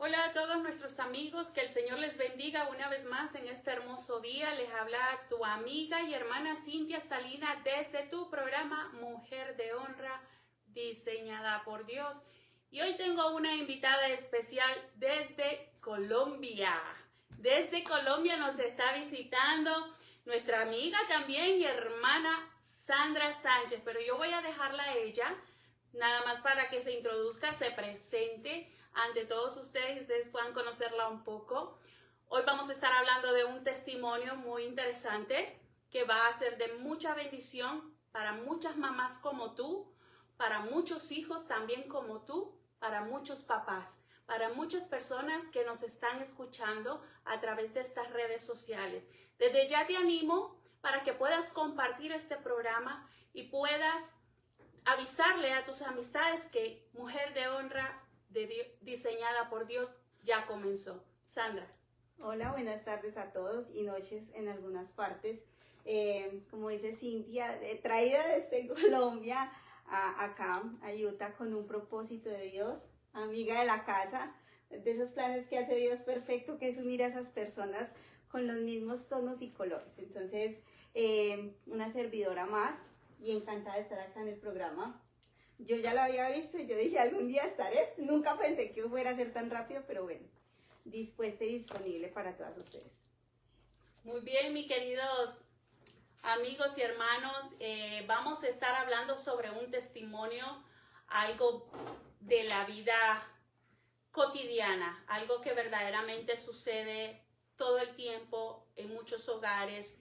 Hola a todos nuestros amigos, que el Señor les bendiga una vez más en este hermoso día. Les habla tu amiga y hermana Cintia Salina desde tu programa Mujer de Honra, diseñada por Dios. Y hoy tengo una invitada especial desde Colombia. Desde Colombia nos está visitando nuestra amiga también y hermana Sandra Sánchez, pero yo voy a dejarla a ella, nada más para que se introduzca, se presente ante todos ustedes y ustedes puedan conocerla un poco. Hoy vamos a estar hablando de un testimonio muy interesante que va a ser de mucha bendición para muchas mamás como tú, para muchos hijos también como tú, para muchos papás, para muchas personas que nos están escuchando a través de estas redes sociales. Desde ya te animo para que puedas compartir este programa y puedas avisarle a tus amistades que Mujer de Honra diseñada por Dios ya comenzó. Sandra. Hola, buenas tardes a todos y noches en algunas partes. Como dice Cintia, traída desde Colombia acá a Utah con un propósito de Dios, amiga de la casa, de esos planes que hace Dios perfecto, que es unir a esas personas con los mismos tonos y colores. Entonces, una servidora más y encantada de estar acá en el programa. Yo ya lo había visto y yo dije algún día estaré. Nunca pensé que fuera a ser tan rápido, pero bueno, dispuesta y disponible para todas ustedes. Muy bien, mis queridos amigos y hermanos, vamos a estar hablando sobre un testimonio, algo de la vida cotidiana, algo que verdaderamente sucede todo el tiempo en muchos hogares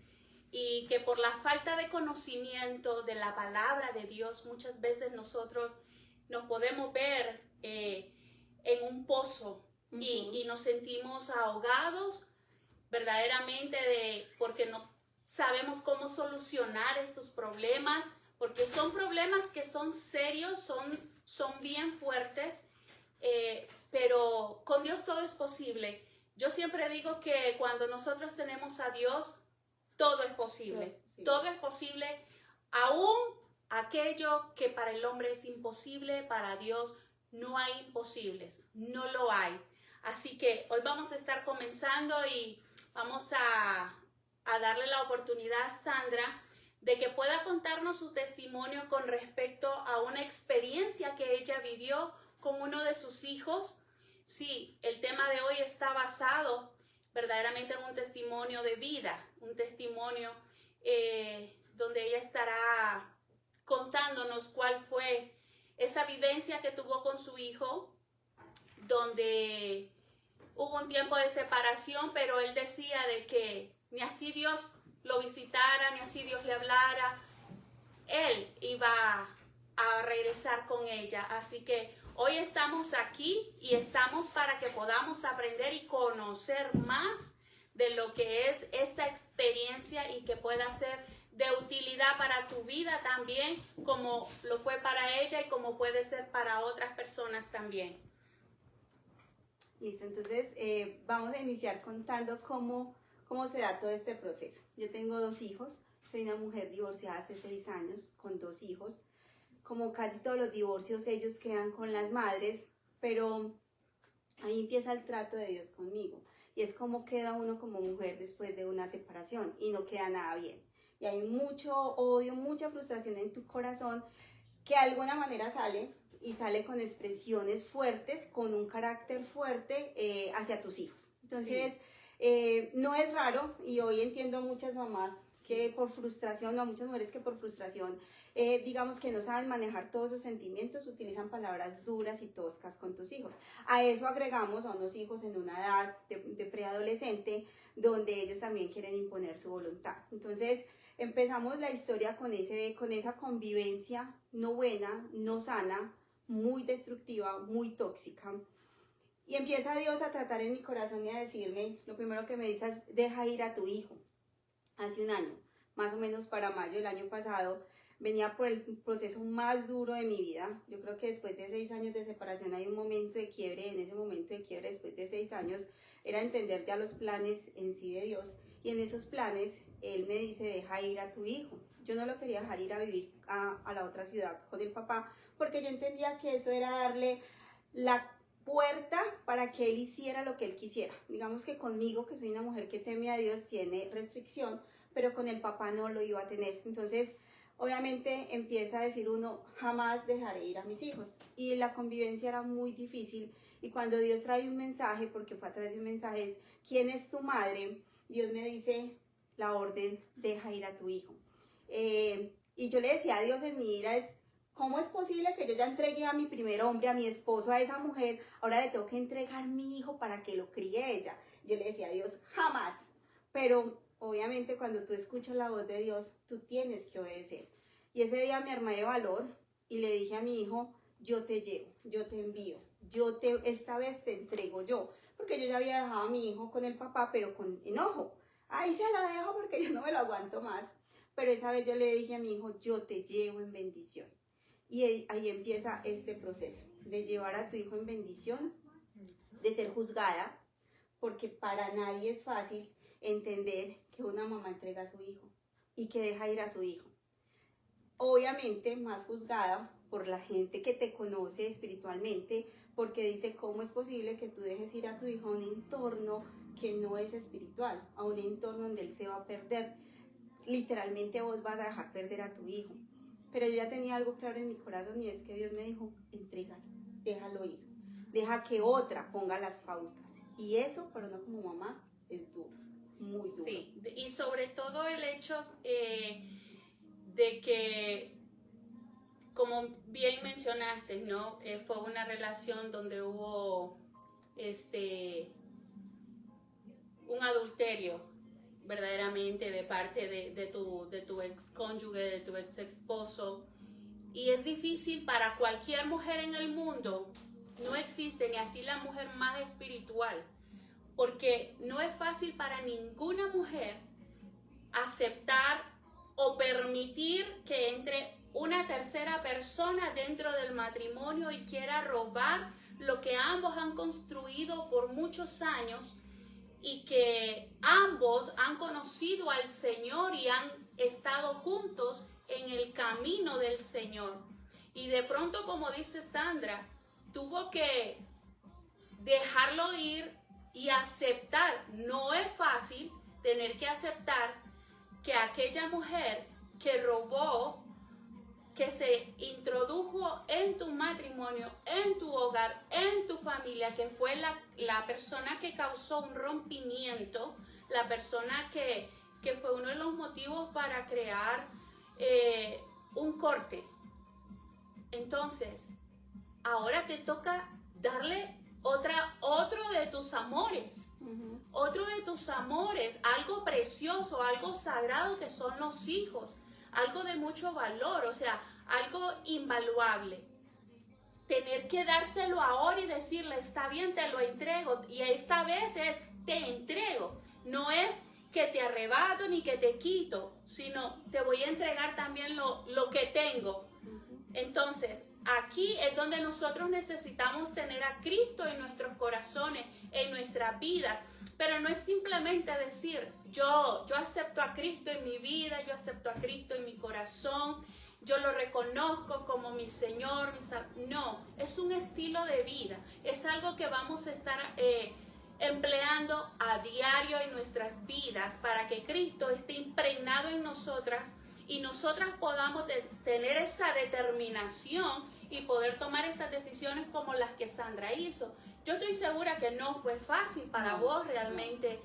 y que por la falta de conocimiento de la palabra de Dios muchas veces nosotros nos podemos ver en un pozo y nos sentimos ahogados verdaderamente porque no sabemos cómo solucionar estos problemas, porque son problemas que son serios, son bien fuertes, pero con Dios todo es posible. Yo siempre digo que cuando nosotros tenemos a Dios, todo es posible. Todo es posible, aún aquello que para el hombre es imposible, para Dios no hay imposibles, no lo hay. Así que hoy vamos a estar comenzando y vamos a darle la oportunidad a Sandra de que pueda contarnos su testimonio con respecto a una experiencia que ella vivió con uno de sus hijos. Sí, el tema de hoy está basado verdaderamente en un testimonio de vida, un testimonio donde ella estará contándonos cuál fue esa vivencia que tuvo con su hijo, donde hubo un tiempo de separación, pero él decía de que ni así Dios lo visitara, ni así Dios le hablara, él iba a regresar con ella. Así que hoy estamos aquí y estamos para que podamos aprender y conocer más de lo que es esta experiencia y que pueda ser de utilidad para tu vida también, como lo fue para ella y como puede ser para otras personas también. Listo, entonces vamos a iniciar contando cómo se da todo este proceso. Yo tengo 2 hijos, soy una mujer divorciada hace 6 años con 2 hijos. Como casi todos los divorcios, ellos quedan con las madres, pero ahí empieza el trato de Dios conmigo. Y es como queda uno como mujer después de una separación y no queda nada bien. Y hay mucho odio, mucha frustración en tu corazón que de alguna manera sale y sale con expresiones fuertes, con un carácter fuerte hacia tus hijos. Entonces, no es raro y hoy entiendo muchas mamás que por frustración, no, muchas mujeres que por frustración, digamos que no saben manejar todos sus sentimientos, utilizan palabras duras y toscas con tus hijos. A eso agregamos a unos hijos en una edad de preadolescente donde ellos también quieren imponer su voluntad. Entonces, empezamos la historia con esa convivencia no buena, no sana, muy destructiva, muy tóxica. Y empieza Dios a tratar en mi corazón y a decirme, lo primero que me dice es, deja ir a tu hijo. Hace un año, más o menos para mayo del año pasado, venía por el proceso más duro de mi vida. Yo creo que después de 6 años de separación hay un momento de quiebre. En ese momento de quiebre, después de 6 años, era entender ya los planes en sí de Dios. Y en esos planes, Él me dice, deja ir a tu hijo. Yo no lo quería dejar ir a vivir a la otra ciudad con el papá, porque yo entendía que eso era darle la puerta para que él hiciera lo que él quisiera. Digamos que conmigo, que soy una mujer que teme a Dios, tiene restricción, pero con el papá no lo iba a tener. Entonces, obviamente empieza a decir uno, jamás dejaré ir a mis hijos. Y la convivencia era muy difícil. Y cuando Dios trae un mensaje, porque fue a través de un mensaje, es, ¿quién es tu madre? Dios me dice la orden, deja ir a tu hijo. Y yo le decía a Dios en mi ira, es, ¿cómo es posible que yo ya entregué a mi primer hombre, a mi esposo, a esa mujer? Ahora le tengo que entregar mi hijo para que lo críe ella. Yo le decía a Dios, jamás. Pero obviamente cuando tú escuchas la voz de Dios, tú tienes que obedecer. Y ese día me armé de valor y le dije a mi hijo, yo te llevo, yo te envío, esta vez te entrego yo. Porque yo ya había dejado a mi hijo con el papá, pero con enojo. Ahí se la dejo porque yo no me lo aguanto más. Pero esa vez yo le dije a mi hijo, yo te llevo en bendición. Y ahí empieza este proceso de llevar a tu hijo en bendición, de ser juzgada, porque para nadie es fácil entender que una mamá entrega a su hijo y que deja ir a su hijo. Obviamente más juzgada por la gente que te conoce espiritualmente, porque dice, ¿cómo es posible que tú dejes ir a tu hijo a un entorno que no es espiritual, a un entorno donde él se va a perder? Literalmente vos vas a dejar perder a tu hijo. Pero yo ya tenía algo claro en mi corazón y es que Dios me dijo, entrégalo, déjalo ir, deja que otra ponga las pautas. Y eso para uno como mamá es duro, muy duro. Sí, y sobre todo el hecho de que, como bien mencionaste, ¿no? Fue una relación donde hubo un adulterio verdaderamente de parte de tu ex cónyuge, de tu ex esposo. Y es difícil para cualquier mujer en el mundo, no existe ni así la mujer más espiritual, porque no es fácil para ninguna mujer aceptar o permitir que entre una tercera persona dentro del matrimonio y quiera robar lo que ambos han construido por muchos años y que ambos han conocido al Señor y han estado juntos en el camino del Señor. Y de pronto, como dice Sandra, tuvo que dejarlo ir y aceptar. No es fácil tener que aceptar que aquella mujer que robó, que se introdujo en tu matrimonio, en tu hogar, en tu familia, que fue la persona que causó un rompimiento, la persona que fue uno de los motivos para crear un corte. Entonces, ahora te toca darle otro de tus amores, otro de tus amores, algo precioso, algo sagrado que son los hijos, algo de mucho valor, o sea, algo invaluable. Tener que dárselo ahora y decirle, está bien, te lo entrego, y esta vez es, te entrego, no es que te arrebato ni que te quito, sino te voy a entregar también lo que tengo. Entonces, aquí es donde nosotros necesitamos tener a Cristo en nuestros corazones, en nuestra vida, pero no es simplemente decir, yo acepto a Cristo en mi vida, yo acepto a Cristo en mi corazón, yo lo reconozco como mi Señor, no, es un estilo de vida, es algo que vamos a estar empleando a diario en nuestras vidas para que Cristo esté impregnado en nosotras y nosotras podamos tener esa determinación y poder tomar estas decisiones como las que Sandra hizo. Yo estoy segura que no fue fácil para vos realmente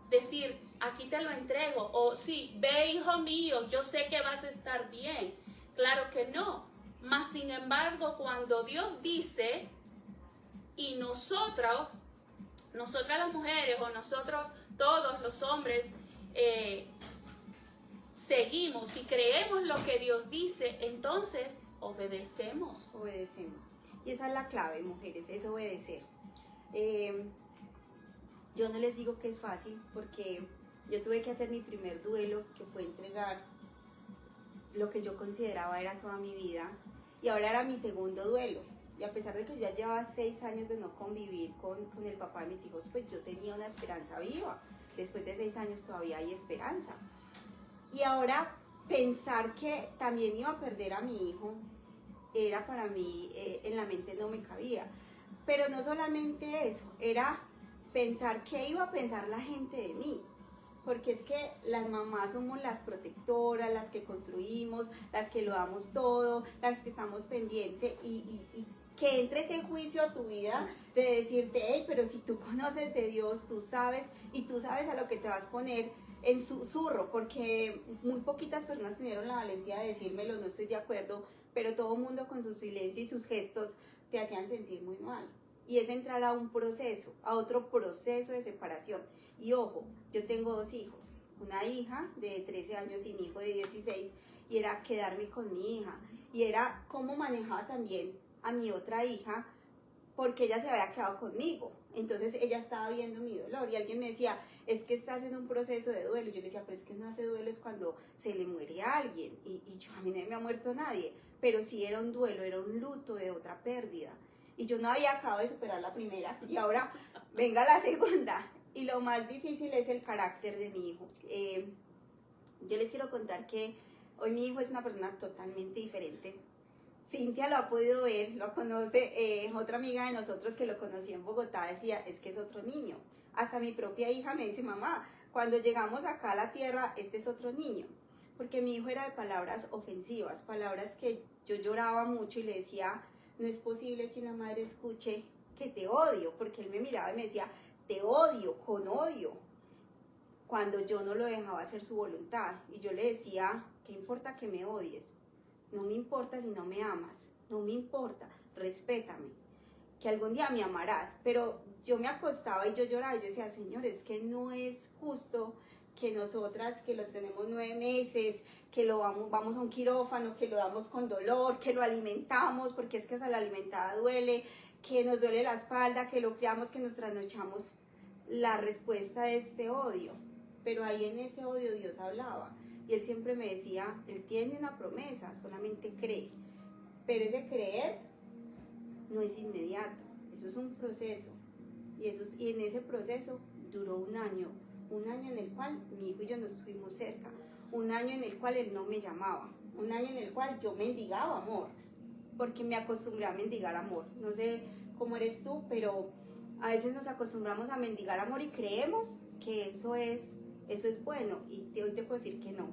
decir, aquí te lo entrego, o sí, ve hijo mío, yo sé que vas a estar bien. Claro que no, mas sin embargo cuando Dios dice y nosotras las mujeres o nosotros todos los hombres seguimos y creemos lo que Dios dice, entonces obedecemos. Obedecemos. Y esa es la clave, mujeres, es obedecer. Yo no les digo que es fácil porque yo tuve que hacer mi primer duelo, que fue entregar lo que yo consideraba era toda mi vida, y ahora era mi segundo duelo. Y a pesar de que yo ya llevaba 6 años de no convivir con el papá de mis hijos, pues yo tenía una esperanza viva. Después de 6 años todavía hay esperanza. Y ahora pensar que también iba a perder a mi hijo, era para mí, en la mente no me cabía. Pero no solamente eso, era pensar qué iba a pensar la gente de mí. Porque es que las mamás somos las protectoras, las que construimos, las que lo damos todo, las que estamos pendientes y que entre ese juicio a tu vida de decirte, hey, pero si tú conoces de Dios, tú sabes y tú sabes a lo que te vas a poner en susurro, porque muy poquitas personas tuvieron la valentía de decírmelo, no estoy de acuerdo, pero todo el mundo con su silencio y sus gestos te hacían sentir muy mal. Y es entrar a un proceso, a otro proceso de separación. Y ojo, yo tengo 2 hijos, una hija de 13 años y mi hijo de 16, y era quedarme con mi hija, y era cómo manejaba también a mi otra hija, porque ella se había quedado conmigo, entonces ella estaba viendo mi dolor, y alguien me decía, es que estás en un proceso de duelo, y yo le decía, pero es que no hace duelo es cuando se le muere a alguien, y yo, a mí no me ha muerto nadie, pero sí era un duelo, era un luto de otra pérdida, y yo no había acabado de superar la primera, y ahora venga la segunda. Y lo más difícil es el carácter de mi hijo. Yo les quiero contar que hoy mi hijo es una persona totalmente diferente. Cintia lo ha podido ver, lo conoce, otra amiga de nosotros que lo conoció en Bogotá decía, es que es otro niño. Hasta mi propia hija me dice, mamá, cuando llegamos acá a la tierra, este es otro niño. Porque mi hijo era de palabras ofensivas, palabras que yo lloraba mucho y le decía, no es posible que una madre escuche que te odio, porque él me miraba y me decía, te odio, con odio, cuando yo no lo dejaba hacer su voluntad. Y yo le decía, ¿qué importa que me odies? No me importa si no me amas, no me importa, respétame, que algún día me amarás. Pero yo me acostaba y yo lloraba y yo decía, Señor, es que no es justo que nosotras que los tenemos 9 meses, que lo vamos a un quirófano, que lo damos con dolor, que lo alimentamos, porque es que esa la alimentada duele, que nos duele la espalda, que lo criamos, que nos trasnochamos, la respuesta de este odio. Pero ahí en ese odio Dios hablaba y Él siempre me decía, Él tiene una promesa, solamente cree. Pero ese creer no es inmediato, eso es un proceso. Y en ese proceso duró un año en el cual mi hijo y yo no estuvimos cerca, un año en el cual Él no me llamaba, un año en el cual yo mendigaba amor, porque me acostumbré a mendigar amor. No sé cómo eres tú, pero a veces nos acostumbramos a mendigar amor y creemos que eso es bueno, y hoy te puedo decir que no,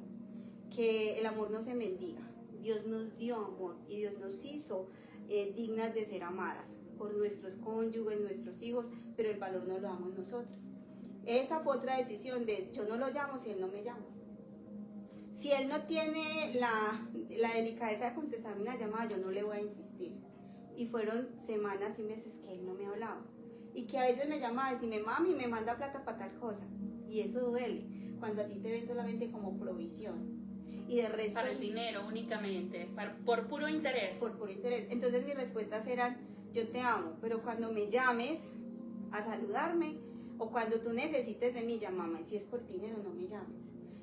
que el amor no se mendiga. Dios nos dio amor y Dios nos hizo dignas de ser amadas por nuestros cónyuges, nuestros hijos, pero el valor no lo damos nosotros. Esa fue otra decisión de yo no lo llamo si Él no me llama. Si Él no tiene la delicadeza de contestarme una llamada, yo no le voy a insistir. Y fueron semanas y meses que Él no me hablaba. Y que a veces me llamaba a decirme, mami, me manda plata para tal cosa. Y eso duele, cuando a ti te ven solamente como provisión. Y de resto... Para el dinero únicamente, por puro interés. Por puro interés. Entonces mis respuestas eran, yo te amo, pero cuando me llames a saludarme, o cuando tú necesites de mí, llámame. Si es por dinero, no me llames.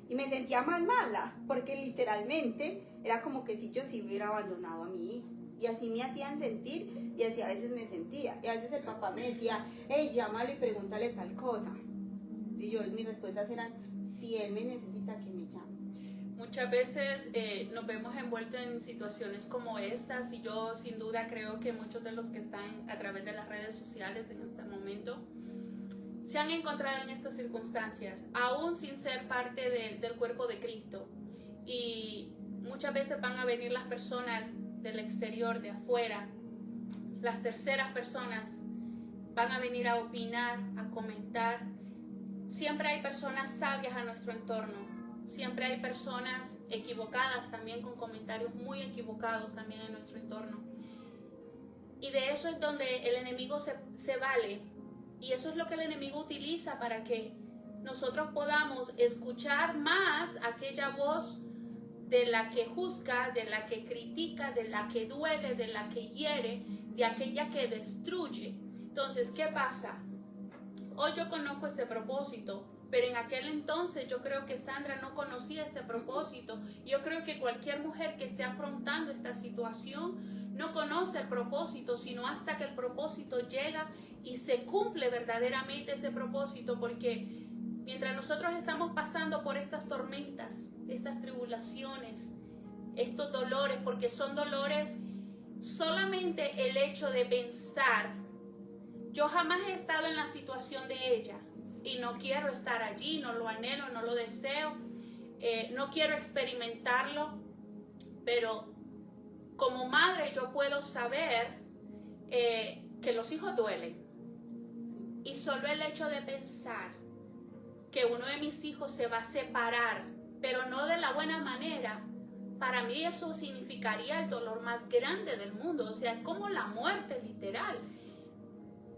Y me sentía más mala, porque literalmente era como que si yo sí hubiera abandonado a mi hijo. Y así me hacían sentir, y así a veces me sentía. Y a veces el papá me decía, hey, llámalo y pregúntale tal cosa. Y yo, mis respuestas eran, si él me necesita, que me llame. Muchas veces nos vemos envueltos en situaciones como estas, y yo sin duda creo que muchos de los que están a través de las redes sociales en este momento se han encontrado en estas circunstancias, aún sin ser parte del cuerpo de Cristo. Y muchas veces van a venir las personas del exterior, de afuera, las terceras personas van a venir a opinar, a comentar. Siempre hay personas sabias a nuestro entorno, siempre hay personas equivocadas también, con comentarios muy equivocados también en nuestro entorno. Y de eso es donde el enemigo se vale. Y eso es lo que el enemigo utiliza para que nosotros podamos escuchar más aquella voz de la que juzga, de la que critica, de la que duele, de la que hiere, de aquella que destruye. Entonces, ¿qué pasa? Hoy yo conozco ese propósito, pero en aquel entonces yo creo que Sandra no conocía ese propósito. Yo creo que cualquier mujer que esté afrontando esta situación no conoce el propósito, sino hasta que el propósito llega y se cumple verdaderamente ese propósito, porque mientras nosotros estamos pasando por estas tormentas, estas tribulaciones, estos dolores, porque son dolores, solamente el hecho de pensar yo jamás he estado en la situación de ella y no quiero estar allí, no lo anhelo, no lo deseo, no quiero experimentarlo, pero como madre yo puedo saber que los hijos duelen. Y solo el hecho de pensar que uno de mis hijos se va a separar, pero no de la buena manera, para mí eso significaría el dolor más grande del mundo, o sea, es como la muerte literal.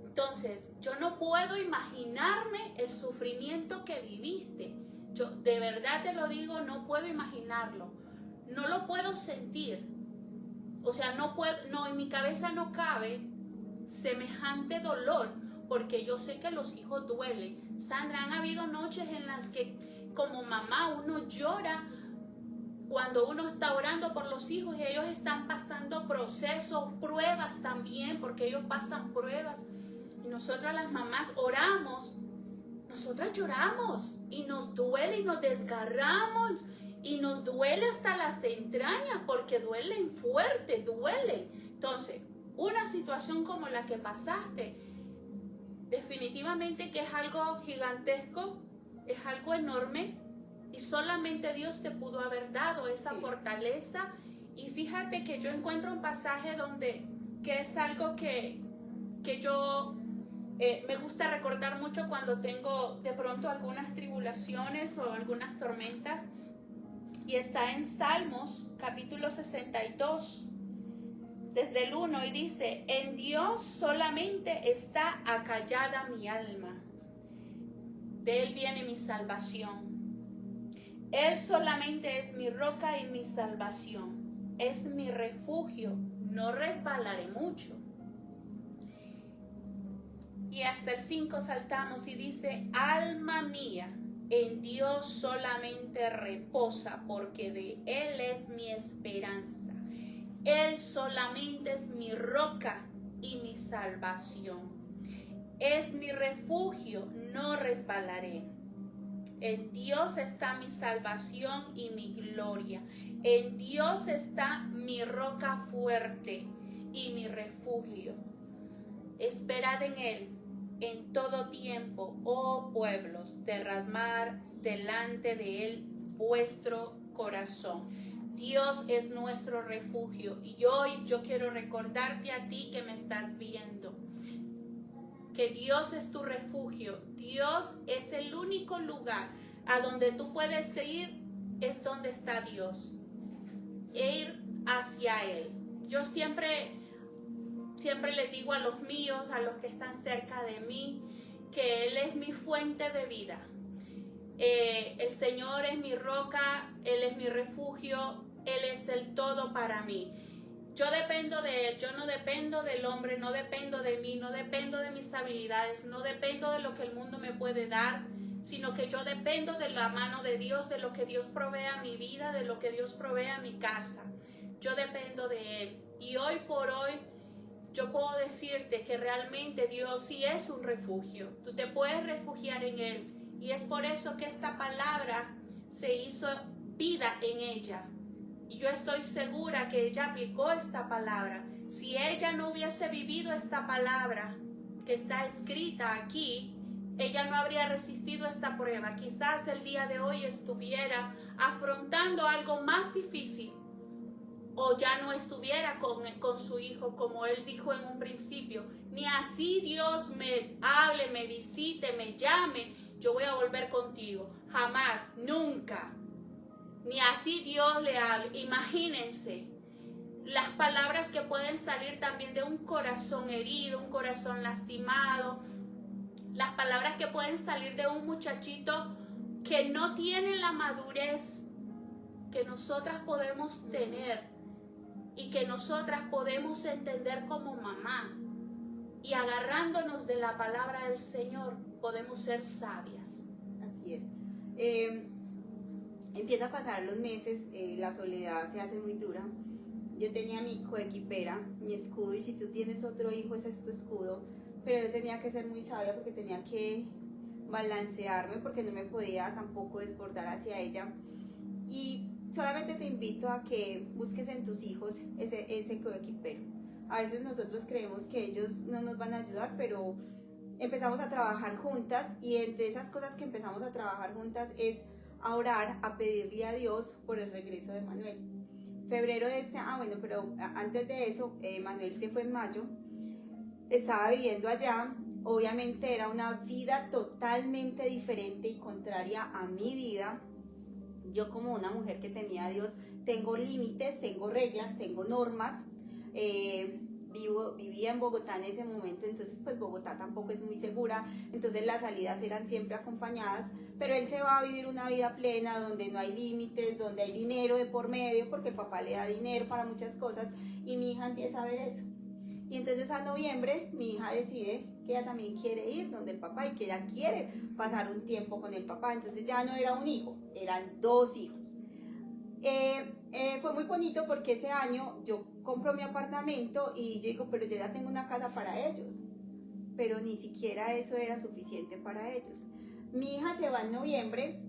Entonces, yo no puedo imaginarme el sufrimiento que viviste. Yo de verdad te lo digo, no puedo imaginarlo, no lo puedo sentir. O sea, no, en mi cabeza no cabe semejante dolor, porque yo sé que los hijos duelen. Sandra, han habido noches en las que como mamá uno llora cuando uno está orando por los hijos y ellos están pasando procesos, pruebas también, porque ellos pasan pruebas. Y nosotras las mamás oramos, nosotras lloramos y nos duele y nos desgarramos y nos duele hasta las entrañas, porque duelen fuerte, duelen. Entonces, una situación como la que pasaste, definitivamente que es algo gigantesco, es algo enorme, y solamente Dios te pudo haber dado esa fortaleza. Y fíjate que yo encuentro un pasaje que es algo que yo me gusta recordar mucho cuando tengo de pronto algunas tribulaciones o algunas tormentas, y está en Salmos capítulo 62 desde el 1, y dice: en Dios solamente está acallada mi alma, de Él viene mi salvación. Él solamente es mi roca y mi salvación, es mi refugio, no resbalaré mucho. Y hasta el 5 saltamos y dice: alma mía, en Dios solamente reposa, porque de Él es mi esperanza. Él solamente es mi roca y mi salvación. Es mi refugio, no resbalaré. En Dios está mi salvación y mi gloria. En Dios está mi roca fuerte y mi refugio. Esperad en Él en todo tiempo, oh pueblos, derramar delante de Él vuestro corazón. Dios es nuestro refugio, y hoy yo quiero recordarte a ti que me estás viendo, que Dios es tu refugio. Dios es el único lugar a donde tú puedes ir, es donde está Dios, e ir hacia Él. Yo siempre les digo a los míos, a los que están cerca de mí, que Él es mi fuente de vida. El Señor es mi roca, Él es mi refugio, Él es el todo para mí. Yo dependo de Él, yo no dependo del hombre, no dependo de mí, no dependo de mis habilidades, no dependo de lo que el mundo me puede dar, sino que yo dependo de la mano de Dios, de lo que Dios provee a mi vida, de lo que Dios provee a mi casa. Yo dependo de Él. Y hoy por hoy yo puedo decirte que realmente Dios sí es un refugio. Tú te puedes refugiar en Él. Y es por eso que esta palabra se hizo vida en ella. Y yo estoy segura que ella aplicó esta palabra. Si ella no hubiese vivido esta palabra que está escrita aquí, ella no habría resistido esta prueba. Quizás el día de hoy estuviera afrontando algo más difícil, o ya no estuviera con su hijo, como él dijo en un principio. Ni así Dios me hable, me visite, me llame, yo voy a volver contigo. Jamás, nunca. Ni así Dios le hable. Imagínense las palabras que pueden salir también de un corazón herido, un corazón lastimado. Las palabras que pueden salir de un muchachito que no tiene la madurez que nosotras podemos tener y que nosotras podemos entender como mamá. Y agarrándonos de la palabra del Señor, podemos ser sabias. Así es. Empieza a pasar los meses, la soledad se hace muy dura. Yo tenía mi coequipera, mi escudo, y si tú tienes otro hijo, ese es tu escudo. Pero yo tenía que ser muy sabia porque tenía que balancearme, porque no me podía tampoco desbordar hacia ella. Y solamente te invito a que busques en tus hijos ese coequipero. A veces nosotros creemos que ellos no nos van a ayudar, pero empezamos a trabajar juntas y entre esas cosas que empezamos a trabajar juntas es a orar, a pedirle a Dios por el regreso de Manuel. Febrero de pero antes de eso, Manuel se fue en mayo, estaba viviendo allá, obviamente era una vida totalmente diferente y contraria a mi vida. Yo como una mujer que temía a Dios, tengo límites, tengo reglas, tengo normas, vivía en Bogotá en ese momento, entonces pues Bogotá tampoco es muy segura, entonces las salidas eran siempre acompañadas, pero él se va a vivir una vida plena donde no hay límites, donde hay dinero de por medio, porque el papá le da dinero para muchas cosas, y mi hija empieza a ver eso. Y entonces a noviembre mi hija decide que ella también quiere ir donde el papá y que ella quiere pasar un tiempo con el papá, entonces ya no era un hijo, eran 2 hijos. Fue muy bonito porque ese año yo compro mi apartamento y yo digo, pero yo ya tengo una casa para ellos, pero ni siquiera eso era suficiente para ellos. Mi hija se va en noviembre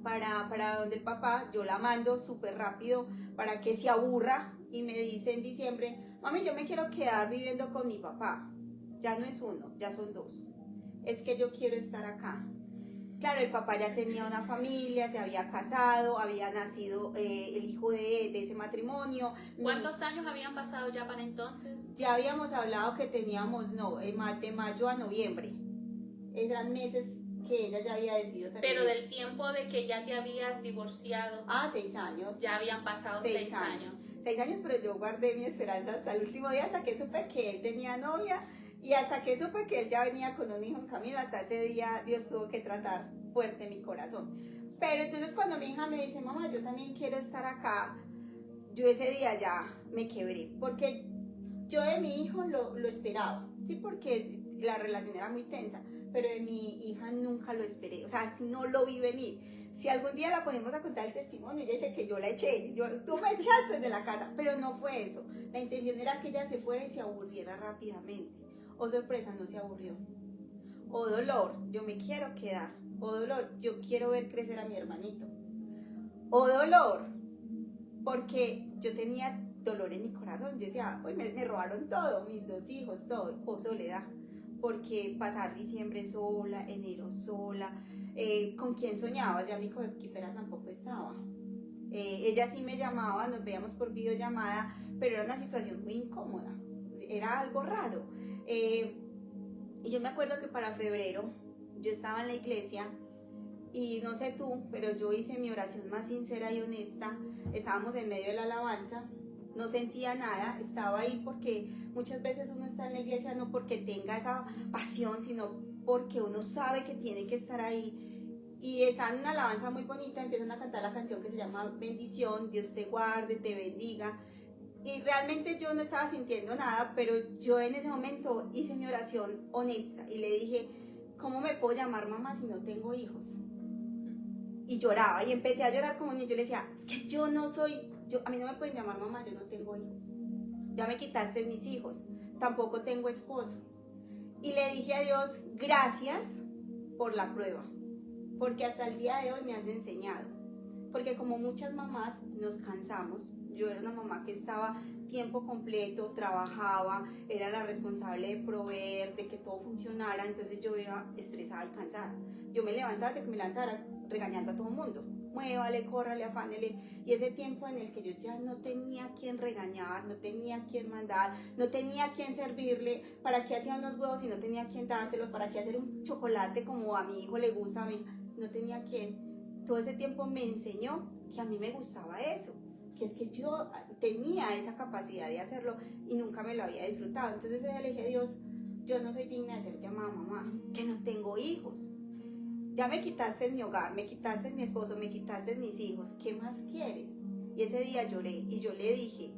para donde el papá, yo la mando súper rápido para que se aburra y me dice en diciembre, mami, yo me quiero quedar viviendo con mi papá, ya no es 1, ya son 2, es que yo quiero estar acá. Claro, el papá ya tenía una familia, se había casado, había nacido el hijo de ese matrimonio. ¿Cuántos años habían pasado ya para entonces? Ya habíamos hablado que teníamos, de mayo a noviembre. Eran meses que ella ya había decidido también. Pero del tiempo de que ya te habías divorciado. 6 años. Ya habían pasado 6 años. 6 años, pero yo guardé mi esperanza hasta el último día, hasta que supe que él tenía novia. Y hasta que supe que él ya venía con un hijo en camino, hasta ese día Dios tuvo que tratar fuerte mi corazón. Pero entonces cuando mi hija me dice, mamá, yo también quiero estar acá, yo ese día ya me quebré, porque yo de mi hijo lo esperaba, ¿sí? Porque la relación era muy tensa, pero de mi hija nunca lo esperé, o sea, no lo vi venir. Si algún día la ponemos a contar el testimonio, ella dice que yo la eché, tú me echaste de la casa, pero no fue eso. La intención era que ella se fuera y se aburriera rápidamente. Oh sorpresa, no se aburrió. Oh dolor, yo me quiero quedar. Oh dolor, yo quiero ver crecer a mi hermanito. Oh dolor, porque yo tenía dolor en mi corazón. Yo decía, hoy me robaron todo, mis 2 hijos, todo. Oh soledad, porque pasar diciembre sola, enero sola, ¿con quién soñaba? Ya mi coequipera tampoco estaba. Ella sí me llamaba, nos veíamos por videollamada, pero era una situación muy incómoda, era algo raro. Y yo me acuerdo que para febrero yo estaba en la iglesia y no sé tú, pero yo hice mi oración más sincera y honesta. Estábamos en medio de la alabanza, no sentía nada, estaba ahí porque muchas veces uno está en la iglesia no porque tenga esa pasión, sino porque uno sabe que tiene que estar ahí. Y están en una alabanza muy bonita, empiezan a cantar la canción que se llama Bendición, Dios te guarde, te bendiga. Y realmente yo no estaba sintiendo nada, pero yo en ese momento hice mi oración honesta y le dije, ¿cómo me puedo llamar mamá si no tengo hijos? Y lloraba y empecé a llorar como un niño. Yo le decía, es que yo no soy, a mí no me pueden llamar mamá, yo no tengo hijos. Ya me quitaste mis hijos, tampoco tengo esposo. Y le dije a Dios, gracias por la prueba, porque hasta el día de hoy me has enseñado. Porque como muchas mamás nos cansamos, yo era una mamá que estaba tiempo completo, trabajaba, era la responsable de proveer, de que todo funcionara, entonces yo iba estresada y cansada. Yo me levantaba, de que me levantara regañando a todo el mundo, muévale, córrale, afánele, y ese tiempo en el que yo ya no tenía a quién regañar, no tenía a quién mandar, no tenía a quién servirle, para qué hacía unos huevos y no tenía a quién dárselos, para qué hacer un chocolate como a mi hijo le gusta, a mí no tenía a quién. Todo ese tiempo me enseñó que a mí me gustaba eso, que es que yo tenía esa capacidad de hacerlo y nunca me lo había disfrutado. Entonces le dije a Dios, yo no soy digna de ser llamada mamá, es que no tengo hijos. Ya me quitaste mi hogar, me quitaste mi esposo, me quitaste mis hijos, ¿qué más quieres? Y ese día lloré y yo le dije,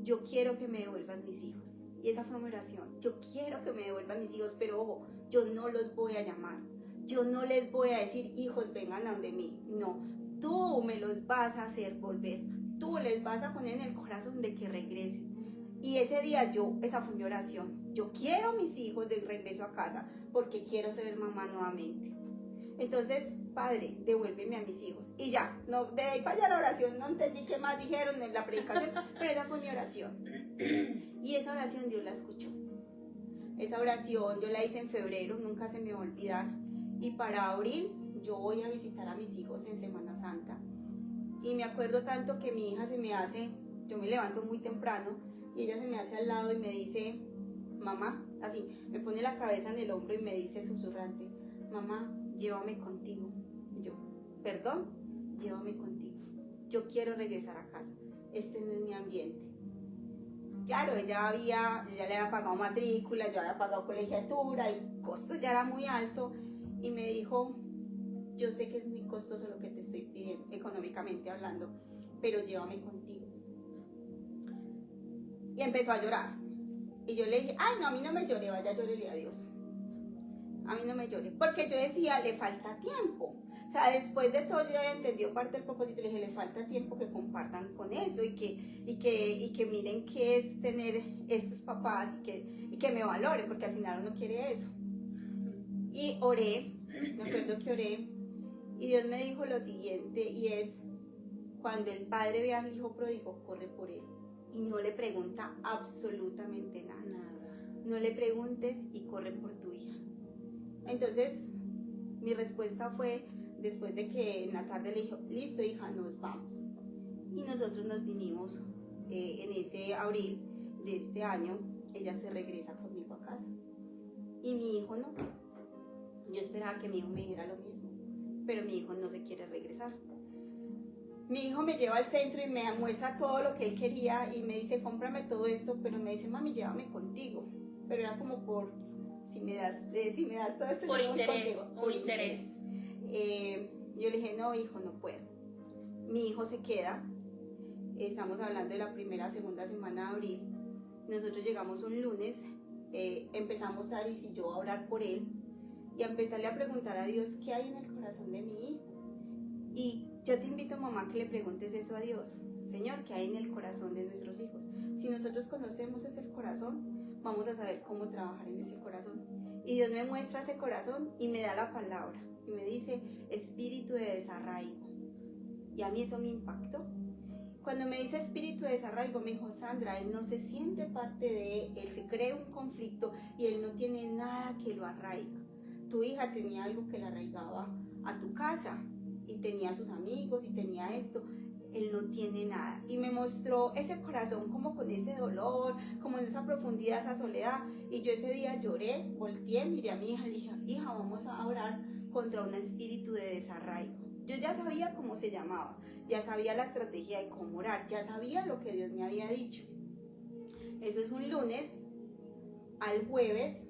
yo quiero que me devuelvas mis hijos. Y esa fue mi oración, yo quiero que me devuelvan mis hijos, pero ojo, yo no los voy a llamar. Yo no les voy a decir, hijos, vengan a donde mí. No, tú me los vas a hacer volver. Tú les vas a poner en el corazón de que regresen. Y ese día esa fue mi oración. Yo quiero mis hijos de regreso a casa porque quiero ser mamá nuevamente. Entonces, Padre, devuélveme a mis hijos. Y ya, no, de ahí para allá la oración, no entendí qué más dijeron en la predicación, pero esa fue mi oración. Y esa oración Dios la escuchó. Esa oración yo la hice en febrero, nunca se me va a olvidar. Y para abril yo voy a visitar a mis hijos en Semana Santa. Y me acuerdo tanto que mi hija se me hace, yo me levanto muy temprano, y ella se me hace al lado y me dice, mamá, así, me pone la cabeza en el hombro y me dice susurrante, mamá, llévame contigo. Y yo, perdón, llévame contigo. Yo quiero regresar a casa. Este no es mi ambiente. Claro, yo ya le había pagado matrícula, yo había pagado colegiatura, el costo ya era muy alto. Y me dijo, yo sé que es muy costoso lo que te estoy pidiendo, económicamente hablando, pero llévame contigo. Y empezó a llorar. Y yo le dije, ay, no, a mí no me llore, vaya, llórele a Dios. A mí no me llore, porque yo decía, le falta tiempo. O sea, después de todo yo ya había entendido parte del propósito, le dije, le falta tiempo que compartan con eso y que miren qué es tener estos papás y que me valoren, porque al final uno quiere eso. Y oré, me acuerdo que oré, y Dios me dijo lo siguiente, y es, cuando el padre ve al hijo pródigo, corre por él, y no le pregunta absolutamente nada. No le preguntes y corre por tu hija. Entonces, mi respuesta fue, después de que en la tarde le dije, listo hija, nos vamos. Y nosotros nos vinimos en ese abril de este año, ella se regresa conmigo a casa. Y mi hijo no. Yo esperaba que mi hijo me dijera lo mismo, pero mi hijo no se quiere regresar. Mi hijo me lleva al centro y me muestra todo lo que él quería y me dice, cómprame todo esto, pero me dice, mami, llévame contigo. Pero era como por, si me das todo esto, por interés, por interés. Yo le dije, no, hijo, no puedo. Mi hijo se queda, estamos hablando de la segunda semana de abril. Nosotros llegamos un lunes, empezamos Aris y yo a orar por él y a empezarle a preguntar a Dios qué hay en el corazón de mi hijo. Y yo te invito, mamá, que le preguntes eso a Dios. Señor, ¿qué hay en el corazón de nuestros hijos? Si nosotros conocemos ese corazón, vamos a saber cómo trabajar en ese corazón. Y Dios me muestra ese corazón y me da la palabra. Y me dice, espíritu de desarraigo. Y a mí eso me impactó. Cuando me dice espíritu de desarraigo, me dijo, Sandra, él no se siente parte de él, se cree un conflicto y él no tiene nada que lo arraiga. Tu hija tenía algo que la arraigaba a tu casa y tenía sus amigos y tenía esto. Él no tiene nada. Y me mostró ese corazón como con ese dolor, como en esa profundidad, esa soledad. Y yo ese día lloré, volteé, miré a mi hija y le dije, hija, vamos a orar contra un espíritu de desarraigo. Yo ya sabía cómo se llamaba, ya sabía la estrategia de cómo orar, ya sabía lo que Dios me había dicho. Eso es un lunes. Al jueves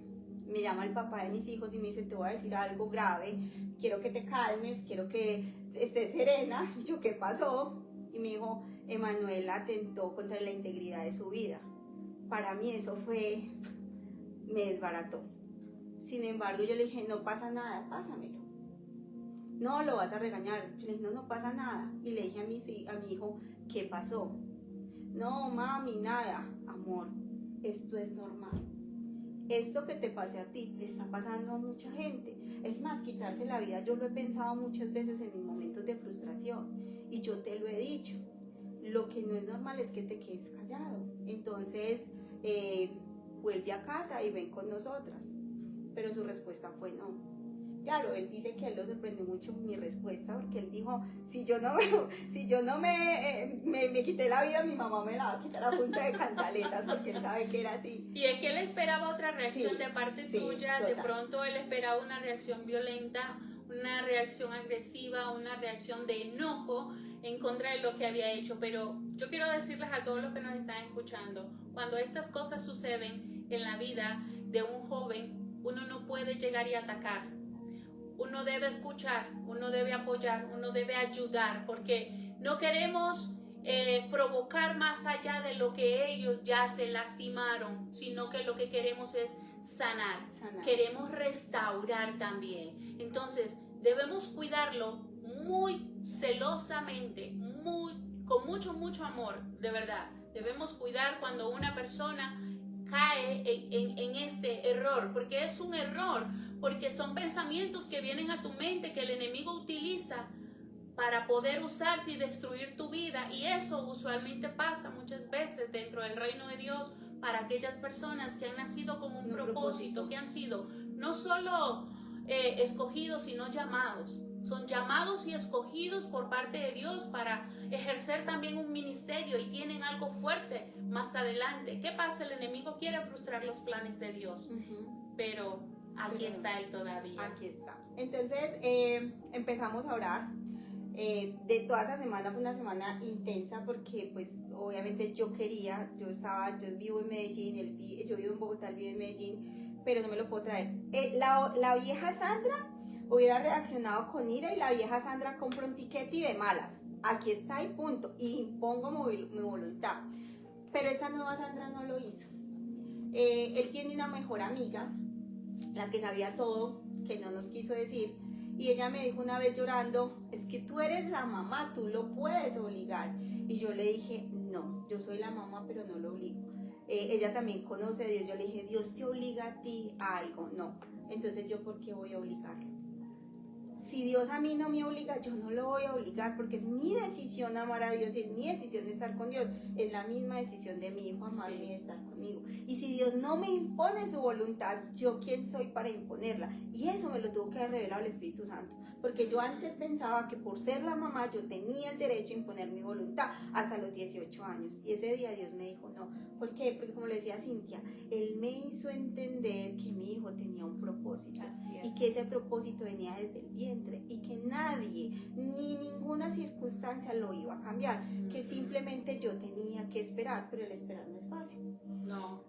me llama el papá de mis hijos y me dice, te voy a decir algo grave, quiero que te calmes, quiero que estés serena. Y yo, ¿qué pasó? Y me dijo, Emanuel atentó contra la integridad de su vida. Para mí eso me desbarató. Sin embargo, yo le dije, no pasa nada, pásamelo. No, lo vas a regañar. Yo le dije, no pasa nada. Y le dije a mi hijo, ¿qué pasó? No, mami, nada. Amor, esto es normal. Esto que te pase a ti le está pasando a mucha gente. Es más, quitarse la vida, yo lo he pensado muchas veces en mis momentos de frustración y yo te lo he dicho. Lo que no es normal es que te quedes callado. Entonces, vuelve a casa y ven con nosotras. Pero su respuesta fue no. Claro, él dice que a él lo sorprendió mucho mi respuesta, porque él dijo, si yo no me quité la vida, mi mamá me la va a quitar a punta de cantaletas, porque él sabe que era así. Y es que él esperaba otra reacción de parte tuya, total. De pronto él esperaba una reacción violenta, una reacción agresiva, una reacción de enojo en contra de lo que había hecho. Pero yo quiero decirles a todos los que nos están escuchando, cuando estas cosas suceden en la vida de un joven, uno no puede llegar y atacar. Uno debe escuchar, uno debe apoyar, uno debe ayudar, porque no queremos provocar más allá de lo que ellos ya se lastimaron, sino que lo que queremos es sanar. Queremos restaurar también. Entonces, debemos cuidarlo muy celosamente, con mucho amor, de verdad. Debemos cuidar cuando una persona cae cae en este error, porque es un error, porque son pensamientos que vienen a tu mente que el enemigo utiliza para poder usarte y destruir tu vida, y eso usualmente pasa muchas veces dentro del reino de Dios para aquellas personas que han nacido con un propósito, que han sido no solo escogidos, sino llamados. Son llamados y escogidos por parte de Dios para ejercer también un ministerio y tienen algo fuerte más adelante. ¿Qué pasa? El enemigo quiere frustrar los planes de Dios, pero aquí está él todavía. Aquí está. Entonces empezamos a orar. De toda esa semana fue una semana intensa porque pues obviamente yo vivo en Medellín, yo vivo en Bogotá, él vive en Medellín, pero no me lo puedo traer. La vieja Sandra hubiera reaccionado con ira y la vieja Sandra compra un tiquete y de malas. Aquí está y punto. Y impongo mi voluntad. Pero esta nueva Sandra no lo hizo. Él tiene una mejor amiga, la que sabía todo, que no nos quiso decir. Y ella me dijo una vez llorando, es que tú eres la mamá, tú lo puedes obligar. Y yo le dije, no, yo soy la mamá, pero no lo obligo. Ella también conoce a Dios. Yo le dije, Dios te obliga a ti a algo. No, entonces yo, ¿por qué voy a obligarlo? Si Dios a mí no me obliga, yo no lo voy a obligar, porque es mi decisión amar a Dios y es mi decisión estar con Dios. Es la misma decisión de mi hijo amarme y estar conmigo. Y si Dios no me impone su voluntad, ¿yo quién soy para imponerla? Y eso me lo tuvo que revelar el Espíritu Santo. Porque yo antes pensaba que por ser la mamá yo tenía el derecho a imponer mi voluntad hasta los 18 años. Y ese día Dios me dijo, no. ¿Por qué? Porque como le decía Cintia, Él me hizo entender que mi hijo tenía un propósito. Y que ese propósito venía desde el vientre. Y que nadie, ni ninguna circunstancia lo iba a cambiar. Que simplemente yo tenía que esperar, pero el esperar no es fácil. No.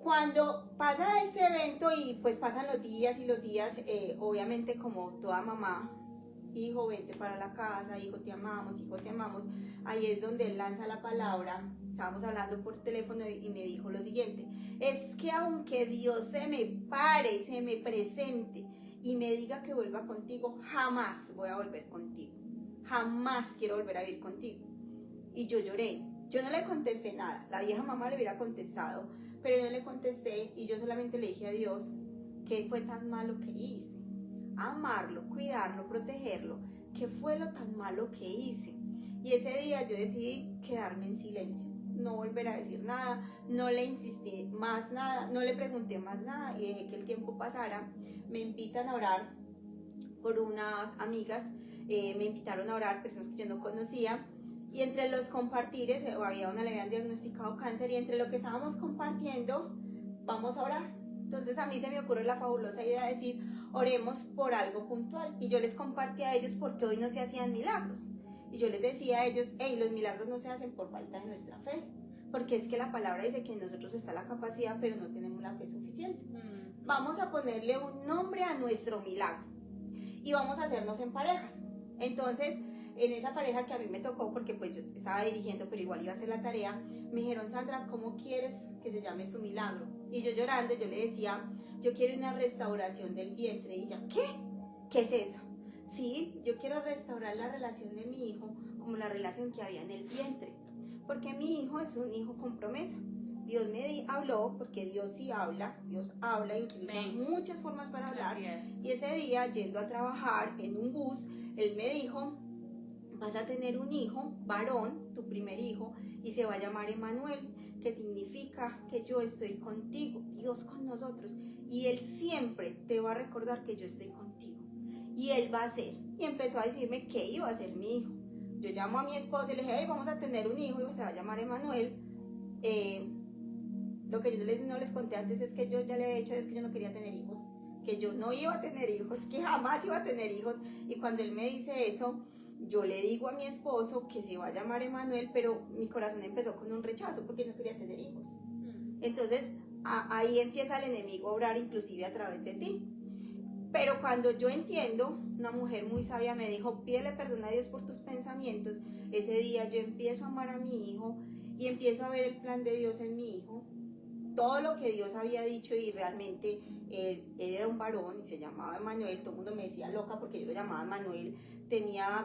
Cuando pasa este evento y pues pasan los días y los días, obviamente como toda mamá, hijo, vente para la casa, hijo, te amamos, ahí es donde él lanza la palabra. Estábamos hablando por teléfono y me dijo lo siguiente, es que aunque Dios se me pare, se me presente y me diga que vuelva contigo, jamás voy a volver contigo, jamás quiero volver a vivir contigo. Y yo lloré, yo no le contesté nada, la vieja mamá le hubiera contestado, pero yo no le contesté y yo solamente le dije a Dios, ¿qué fue tan malo que hice? Amarlo, cuidarlo, protegerlo, ¿qué fue lo tan malo que hice? Y ese día yo decidí quedarme en silencio, no volver a decir nada, no le insistí más nada, no le pregunté más nada y dejé que el tiempo pasara. Me invitan a orar por unas amigas, me invitaron a orar personas que yo no conocía. Y entre los compartires, había una, le habían diagnosticado cáncer y entre lo que estábamos compartiendo, vamos a orar. Entonces a mí se me ocurre la fabulosa idea de decir, oremos por algo puntual. Y yo les compartí a ellos porque hoy no se hacían milagros. Y yo les decía a ellos, hey, los milagros no se hacen por falta de nuestra fe. Porque es que la palabra dice que en nosotros está la capacidad, pero no tenemos la fe suficiente. Vamos a ponerle un nombre a nuestro milagro. Y vamos a hacernos en parejas. Entonces, en esa pareja que a mí me tocó, porque pues yo estaba dirigiendo, pero igual iba a hacer la tarea, me dijeron, Sandra, ¿cómo quieres que se llame su milagro? Y yo llorando, yo le decía, yo quiero una restauración del vientre. Y ella, ¿qué? ¿Qué es eso? Sí, yo quiero restaurar la relación de mi hijo como la relación que había en el vientre. Porque mi hijo es un hijo con promesa. Dios me habló, porque Dios sí habla, Dios habla y utiliza muchas formas para hablar. Y ese día, yendo a trabajar en un bus, Él me dijo, vas a tener un hijo, varón, tu primer hijo, y se va a llamar Emanuel, que significa que yo estoy contigo, Dios con nosotros, y Él siempre te va a recordar que yo estoy contigo, y Él va a ser, y empezó a decirme que iba a ser mi hijo. Yo llamo a mi esposo y le dije, hey, vamos a tener un hijo, y se va a llamar Emanuel. Lo que yo no les conté antes es que yo ya le había dicho es que yo no quería tener hijos, que yo no iba a tener hijos, que jamás iba a tener hijos, y cuando él me dice eso, yo le digo a mi esposo que se va a llamar Emanuel, pero mi corazón empezó con un rechazo porque no quería tener hijos. Entonces ahí empieza el enemigo a obrar inclusive a través de ti. Pero cuando yo entiendo, una mujer muy sabia me dijo, pídele perdón a Dios por tus pensamientos. Ese día yo empiezo a amar a mi hijo y empiezo a ver el plan de Dios en mi hijo. Todo lo que Dios había dicho y realmente él era un varón y se llamaba Emanuel. Todo el mundo me decía loca porque yo lo llamaba Emanuel.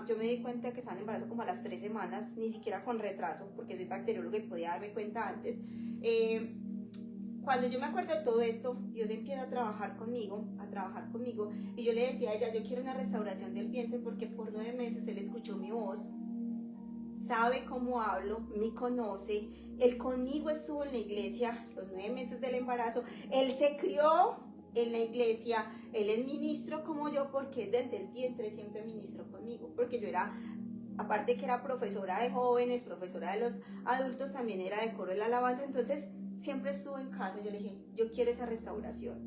Yo me di cuenta que estaba en embarazo como a las 3 semanas, ni siquiera con retraso, porque soy bacterióloga y podía darme cuenta antes. cuando yo me acuerdo de todo esto, Dios empieza a trabajar conmigo, y yo le decía a ella, yo quiero una restauración del vientre porque por 9 meses Él escuchó mi voz, sabe cómo hablo, me conoce, Él conmigo estuvo en la iglesia los 9 meses del embarazo, Él se crió en la iglesia, Él es ministro como yo porque desde el vientre siempre ministró conmigo, porque yo era, aparte que era profesora de jóvenes, profesora de los adultos, también era de coro de la alabanza, entonces siempre estuvo en casa. Yo le dije, yo quiero esa restauración,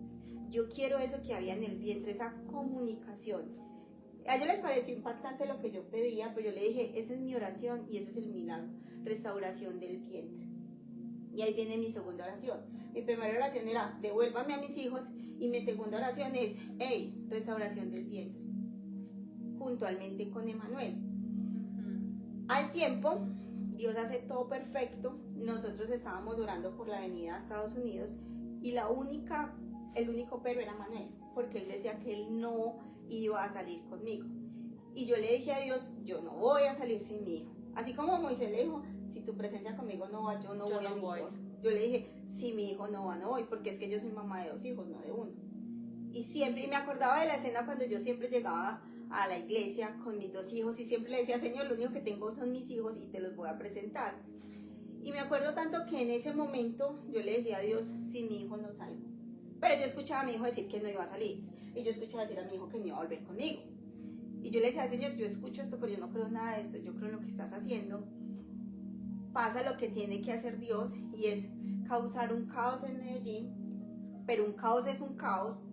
yo quiero eso que había en el vientre, esa comunicación. A ellos les pareció impactante lo que yo pedía, pero yo le dije, esa es mi oración y ese es el milagro, restauración del vientre. Y ahí viene mi segunda oración. Mi primera oración era, devuélvame a mis hijos, y mi segunda oración es, hey, restauración del vientre, puntualmente con Emanuel. Al tiempo, Dios hace todo perfecto. Nosotros estábamos orando por la venida a Estados Unidos y el único pero era Manuel, porque él decía que él no iba a salir conmigo. Y yo le dije a Dios, yo no voy a salir sin mi hijo. Así como Moisés le dijo, si tu presencia conmigo no va, yo no voy a ningún. Yo le dije, si mi hijo no va, no voy, porque es que yo soy mamá de 2 hijos, no de uno. Y me acordaba de la escena cuando yo siempre llegaba a la iglesia con mis 2 hijos y siempre le decía, Señor, lo único que tengo son mis hijos y te los voy a presentar. Y me acuerdo tanto que en ese momento yo le decía a Dios, sin mi hijo no salgo. Pero yo escuchaba a mi hijo decir que no iba a salir. Y yo escuchaba decir a mi hijo que no iba a volver conmigo. Y yo le decía, Señor, yo escucho esto, pero yo no creo nada de esto, yo creo en lo que estás haciendo. Pasa lo que tiene que hacer Dios y es causar un caos en Medellín, pero un caos es un caos.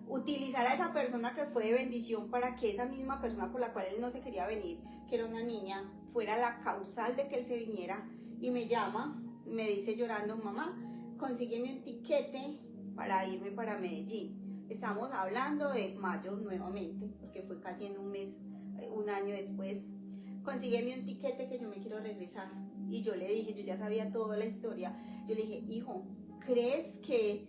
Utilizar a esa persona que fue de bendición para que esa misma persona por la cual él no se quería venir, que era una niña, fuera la causal de que él se viniera. Y me llama, me dice llorando, mamá, consígueme un tiquete para irme para Medellín. Estamos hablando de mayo nuevamente, porque fue casi en un año después. Consígueme un tiquete que yo me quiero regresar. Y yo le dije, yo ya sabía toda la historia, yo le dije, hijo, ¿crees que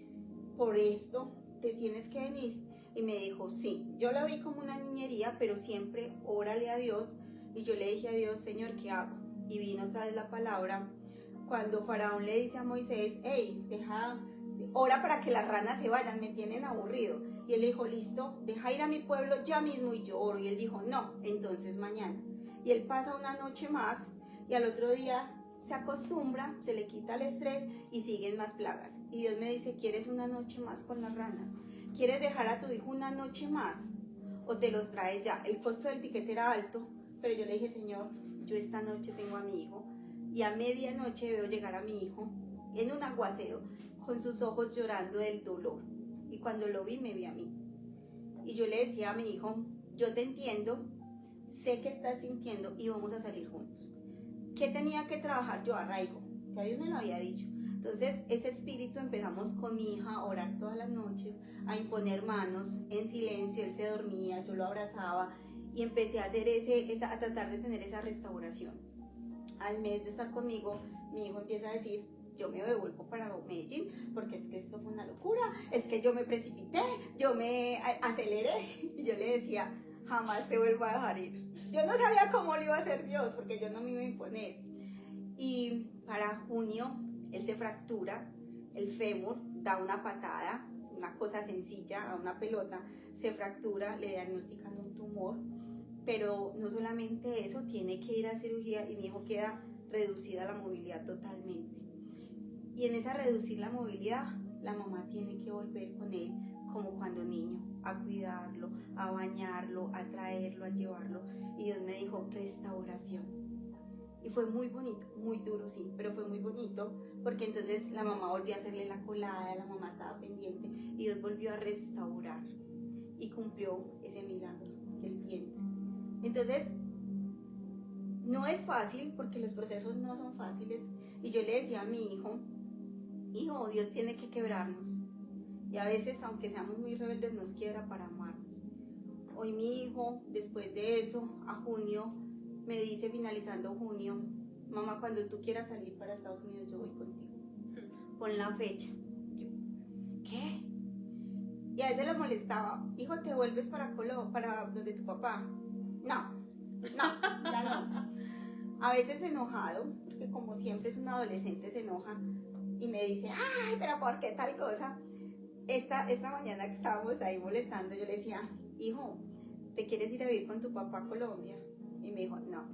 por esto te tienes que venir? Y me dijo, sí. Yo la vi como una niñería, pero siempre órale a Dios. Y yo le dije a Dios, Señor, ¿qué hago? Y vino otra vez la palabra cuando Faraón le dice a Moisés, hey, ora para que las ranas se vayan, me tienen aburrido. Y él le dijo, listo, deja ir a mi pueblo ya mismo y yo oro. Y él dijo, no, entonces mañana. Y él pasa una noche más y al otro día se acostumbra, se le quita el estrés y siguen más plagas. Y Dios me dice, ¿quieres una noche más con las ranas? ¿Quieres dejar a tu hijo una noche más? ¿O te los traes ya? El costo del tiquete era alto, pero yo le dije, Señor, yo esta noche tengo a mi hijo y a medianoche veo llegar a mi hijo en un aguacero con sus ojos llorando del dolor. Y cuando lo vi, me vi a mí. Y yo le decía a mi hijo, yo te entiendo, sé que estás sintiendo y vamos a salir juntos. ¿Qué tenía que trabajar yo? Arraigo, ya Dios me lo había dicho. Entonces ese espíritu empezamos con mi hija a orar todas las noches, a imponer manos en silencio, él se dormía, yo lo abrazaba y empecé a hacer a tratar de tener esa restauración. Al mes de estar conmigo, mi hijo empieza a decir, yo me devuelvo para Medellín porque es que esto fue una locura, es que yo me precipité, yo me aceleré. Y yo le decía, jamás te vuelvo a dejar ir. Yo no sabía cómo lo iba a hacer Dios porque yo no me iba a imponer. Y para junio él se fractura el fémur, da una patada, una cosa sencilla, a una pelota, se fractura, le diagnostican un tumor, pero no solamente eso, tiene que ir a cirugía y mi hijo queda reducida la movilidad totalmente. Y en esa reducir la movilidad, la mamá tiene que volver con él como cuando niño, a cuidarlo, a bañarlo, a traerlo, a llevarlo. Y Dios me dijo, restauración. Y fue muy bonito, muy duro sí, pero fue muy bonito porque entonces la mamá volvió a hacerle la colada, la mamá estaba pendiente y Dios volvió a restaurar y cumplió ese milagro del vientre. Entonces, no es fácil porque los procesos no son fáciles y yo le decía a mi hijo, Dios tiene que quebrarnos y a veces aunque seamos muy rebeldes nos quiebra para amarnos. Hoy mi hijo, después de eso, a junio, me dice finalizando junio, mamá, cuando tú quieras salir para Estados Unidos yo voy contigo, pon la fecha. Yo, ¿qué? Y a veces lo molestaba, hijo, ¿te vuelves para donde tu papá? No, ya no. A veces enojado, porque como siempre es un adolescente se enoja, y me dice, ay, pero ¿por qué tal cosa? Esta mañana que estábamos ahí molestando, yo le decía, hijo, ¿te quieres ir a vivir con tu papá a Colombia? Y me dijo, no.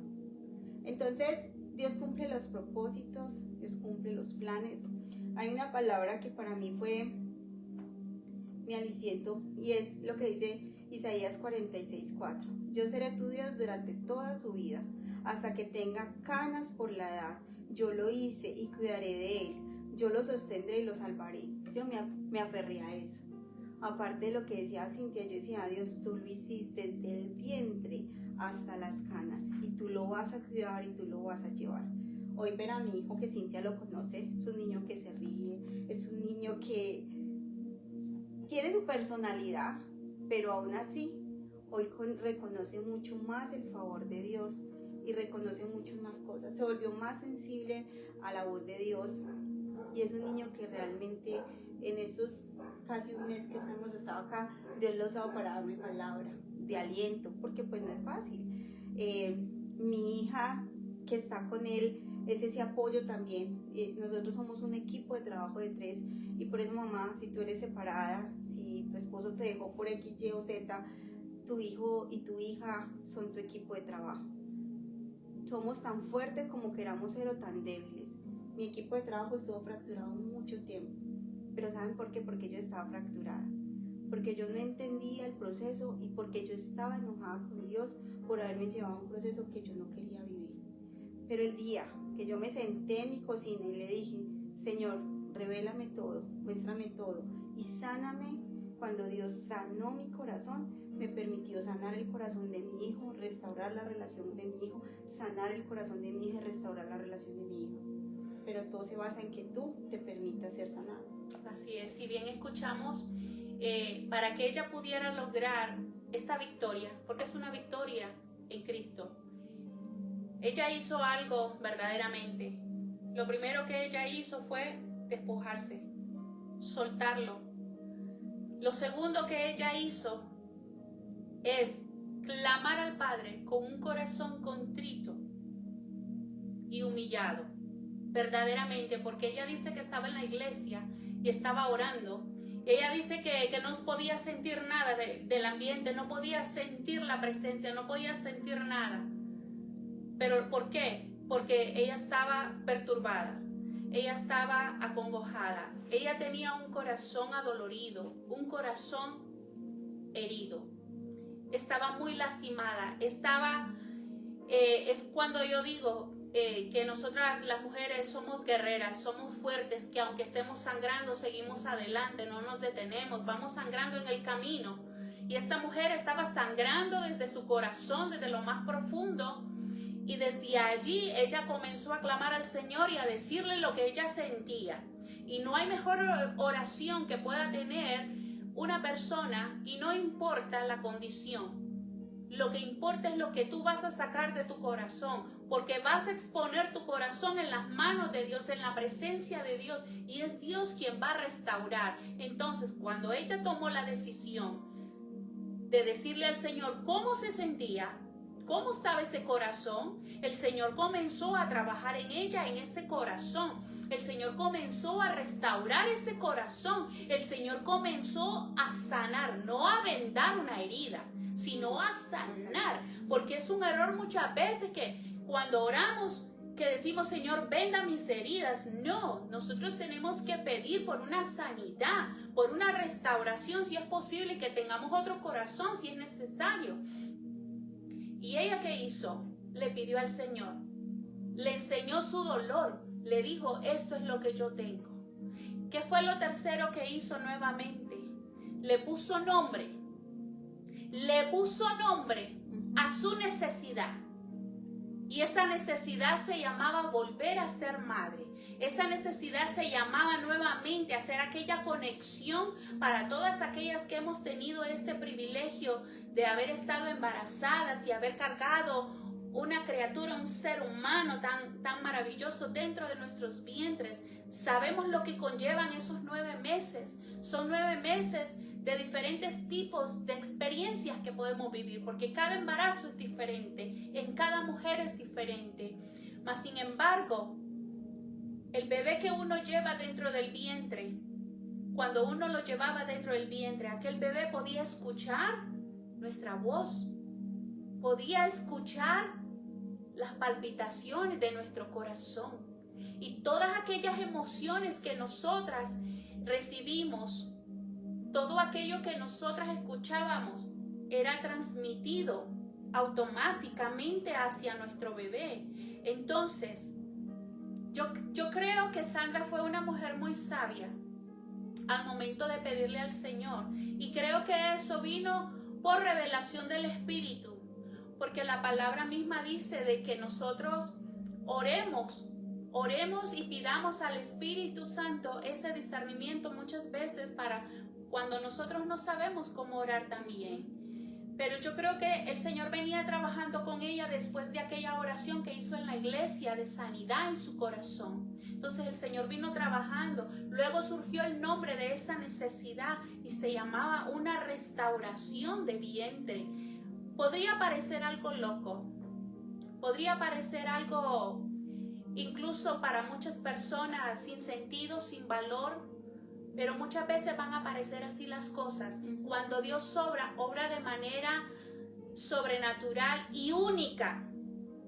Entonces, Dios cumple los propósitos, Dios cumple los planes. Hay una palabra que para mí fue mi aliciento y es lo que dice Isaías 46:4. Yo seré tu Dios durante toda su vida, hasta que tenga canas por la edad. Yo lo hice y cuidaré de él. Yo lo sostendré y lo salvaré. Yo me aferré a eso. Aparte de lo que decía Cintia, yo decía, Dios, tú lo hiciste desde el vientre hasta las canas y tú lo vas a cuidar y tú lo vas a llevar. Hoy ver a mi hijo, que Cintia lo conoce, es un niño que se ríe, es un niño que tiene su personalidad, pero aún así hoy reconoce mucho más el favor de Dios y reconoce mucho más cosas. Se volvió más sensible a la voz de Dios y es un niño que realmente en estos casi un mes que hemos estado acá, Dios lo ha usado para darme palabra de aliento, porque pues no es fácil. Mi hija que está con él es ese apoyo también. Nosotros somos un equipo de trabajo de 3 y por eso, mamá, si tú eres separada, si tu esposo te dejó por X, Y o Z, tu hijo y tu hija son tu equipo de trabajo. Somos tan fuertes como queramos ser o tan débiles. Mi equipo de trabajo estuvo fracturado mucho tiempo, pero ¿saben por qué? Porque yo estaba fracturada, porque yo no entendía el proceso y porque yo estaba enojada con Dios por haberme llevado a un proceso que yo no quería vivir. Pero el día que yo me senté en mi cocina y le dije, Señor, revélame todo, muéstrame todo y sáname, cuando Dios sanó mi corazón, me permitió sanar el corazón de mi hijo, restaurar la relación de mi hijo, sanar el corazón de mi hija y restaurar la relación de mi hijo. Pero todo se basa en que tú te permitas ser sanado. Así es, si bien escuchamos, para que ella pudiera lograr esta victoria, porque es una victoria en Cristo, ella hizo algo verdaderamente. Lo primero que ella hizo fue despojarse, soltarlo. Lo segundo que ella hizo es clamar al Padre con un corazón contrito y humillado, verdaderamente, porque ella dice que estaba en la iglesia y estaba orando. Y ella dice que no podía sentir nada del ambiente, no podía sentir la presencia, no podía sentir nada. ¿Pero por qué? Porque ella estaba perturbada, ella estaba acongojada, ella tenía un corazón adolorido, un corazón herido, estaba muy lastimada, es cuando yo digo que nosotras las mujeres somos guerreras, somos fuertes, que aunque estemos sangrando seguimos adelante, no nos detenemos, vamos sangrando en el camino. Y esta mujer estaba sangrando desde su corazón, desde lo más profundo, y desde allí ella comenzó a clamar al Señor y a decirle lo que ella sentía. Y no hay mejor oración que pueda tener una persona, y no importa la condición. Lo que importa es lo que tú vas a sacar de tu corazón, porque vas a exponer tu corazón en las manos de Dios, en la presencia de Dios, y es Dios quien va a restaurar. Entonces, cuando ella tomó la decisión de decirle al Señor cómo se sentía, cómo estaba ese corazón, el Señor comenzó a trabajar en ella, en ese corazón. El Señor comenzó a restaurar ese corazón. El Señor comenzó a sanar, no a vendar una herida, sino a sanar, porque es un error muchas veces que cuando oramos que decimos, Señor, venda mis heridas. No, nosotros tenemos que pedir por una sanidad, por una restauración, si es posible, que tengamos otro corazón, si es necesario. ¿Y ella qué hizo? Le pidió al Señor, le enseñó su dolor, le dijo, esto es lo que yo tengo. ¿Qué fue lo tercero que hizo nuevamente? Le puso nombre a su necesidad. Y esa necesidad se llamaba volver a ser madre. Esa necesidad se llamaba nuevamente hacer aquella conexión para todas aquellas que hemos tenido este privilegio de haber estado embarazadas y haber cargado una criatura, un ser humano tan maravilloso dentro de nuestros vientres. Sabemos lo que conllevan esos 9 meses. Son 9 meses de diferentes tipos de experiencias que podemos vivir, porque cada embarazo es diferente, en cada mujer es diferente. Mas sin embargo, el bebé que uno lleva dentro del vientre, cuando uno lo llevaba dentro del vientre, aquel bebé podía escuchar nuestra voz, podía escuchar las palpitaciones de nuestro corazón y todas aquellas emociones que nosotras recibimos, todo aquello que nosotras escuchábamos era transmitido automáticamente hacia nuestro bebé. Entonces, yo creo que Sandra fue una mujer muy sabia al momento de pedirle al Señor, y creo que eso vino por revelación del Espíritu, porque la palabra misma dice de que nosotros oremos y pidamos al Espíritu Santo ese discernimiento muchas veces para cuando nosotros no sabemos cómo orar también. Pero yo creo que el Señor venía trabajando con ella después de aquella oración que hizo en la iglesia de sanidad en su corazón. Entonces el Señor vino trabajando. Luego surgió el nombre de esa necesidad y se llamaba una restauración de vientre. Podría parecer algo loco. Podría parecer algo incluso para muchas personas sin sentido, sin valor. Pero muchas veces van a parecer así las cosas. Cuando Dios obra de manera sobrenatural y única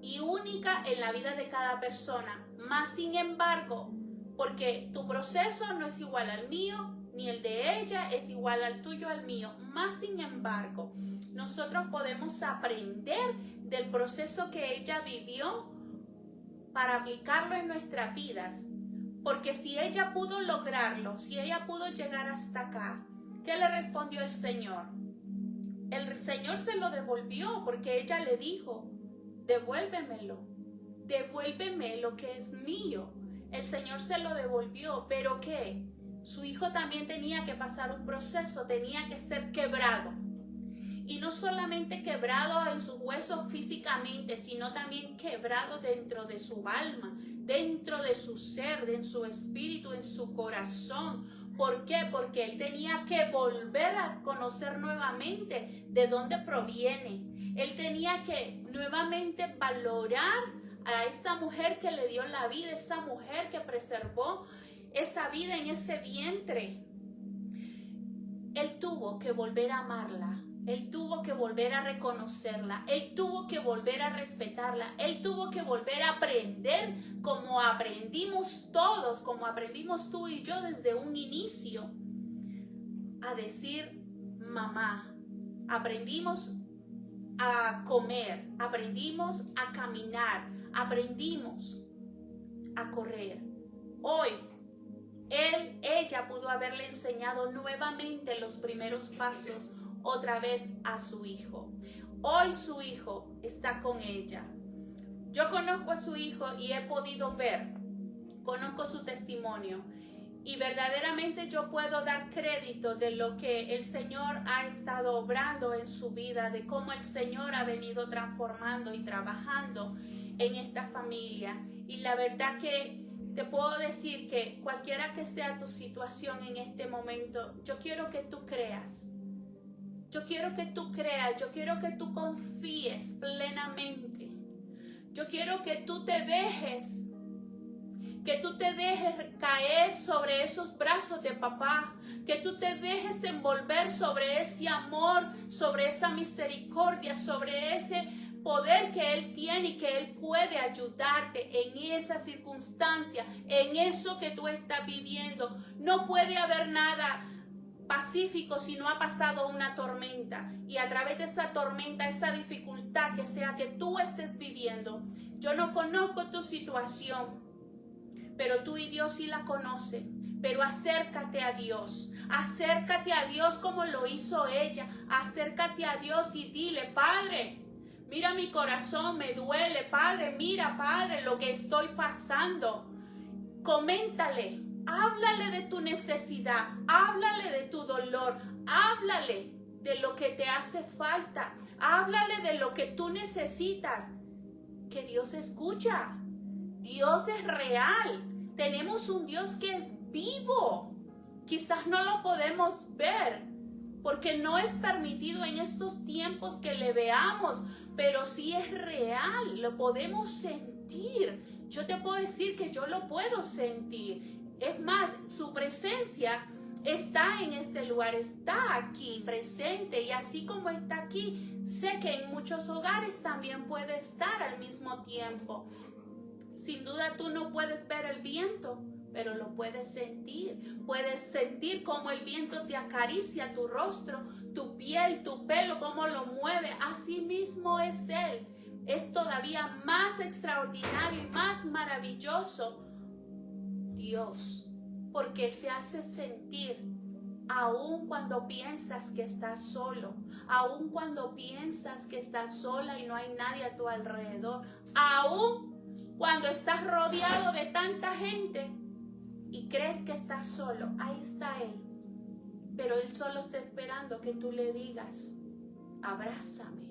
en la vida de cada persona. Más sin embargo, porque tu proceso no es igual al mío, ni el de ella es igual al tuyo, al mío. Más sin embargo, nosotros podemos aprender del proceso que ella vivió para aplicarlo en nuestras vidas. Porque si ella pudo lograrlo, si ella pudo llegar hasta acá, ¿qué le respondió el Señor? El Señor se lo devolvió porque ella le dijo, devuélvemelo lo que es mío. El Señor se lo devolvió, pero ¿qué? Su hijo también tenía que pasar un proceso, tenía que ser quebrado. Y no solamente quebrado en sus huesos físicamente, sino también quebrado dentro de su alma, dentro de su ser, en su espíritu, en su corazón. ¿Por qué? Porque él tenía que volver a conocer nuevamente de dónde proviene. Él tenía que nuevamente valorar a esta mujer que le dio la vida, esa mujer que preservó esa vida en ese vientre. Él tuvo que volver a amarla. Él tuvo que volver a reconocerla, él tuvo que volver a respetarla, él tuvo que volver a aprender como aprendimos todos, como aprendimos tú y yo desde un inicio, a decir mamá. Aprendimos a comer, aprendimos a caminar, aprendimos a correr. Hoy, ella pudo haberle enseñado nuevamente los primeros pasos otra vez a su hijo. Hoy su hijo está con ella. Yo conozco a su hijo y he podido ver, conozco su testimonio y verdaderamente yo puedo dar crédito de lo que el Señor ha estado obrando en su vida, de cómo el Señor ha venido transformando y trabajando en esta familia. Y la verdad que te puedo decir que cualquiera que sea tu situación en este momento, yo quiero que tú creas. Yo quiero que tú creas, yo quiero que tú confíes plenamente. Yo quiero que tú te dejes caer sobre esos brazos de papá, que tú te dejes envolver sobre ese amor, sobre esa misericordia, sobre ese poder que Él tiene y que Él puede ayudarte en esa circunstancia, en eso que tú estás viviendo. No puede haber nada pacífico si no ha pasado una tormenta, y a través de esa tormenta, esa dificultad que sea que tú estés viviendo, yo no conozco tu situación, pero tú y Dios sí la conocen. Pero acércate a Dios como lo hizo ella. Acércate a Dios y dile: Padre, mira mi corazón, me duele. Padre, mira, Padre, lo que estoy pasando. Coméntale. Háblale de tu necesidad, háblale de tu dolor, háblale de lo que te hace falta, háblale de lo que tú necesitas. Que Dios escucha, Dios es real, tenemos un Dios que es vivo. Quizás no lo podemos ver porque no es permitido en estos tiempos que le veamos, pero sí es real, lo podemos sentir. sentir. Yo te puedo decir que yo lo puedo sentir. Es más, su presencia está en este lugar, está aquí presente, y así como está aquí, sé que en muchos hogares también puede estar al mismo tiempo. Sin duda tú no puedes ver el viento, pero lo puedes sentir. Puedes sentir cómo el viento te acaricia tu rostro, tu piel, tu pelo, cómo lo mueve. Así mismo es Él. Es todavía más extraordinario y más maravilloso Dios, porque se hace sentir aun cuando piensas que estás solo, aun cuando piensas que estás sola y no hay nadie a tu alrededor, aun cuando estás rodeado de tanta gente y crees que estás solo. Ahí está Él, pero Él solo está esperando que tú le digas: abrázame.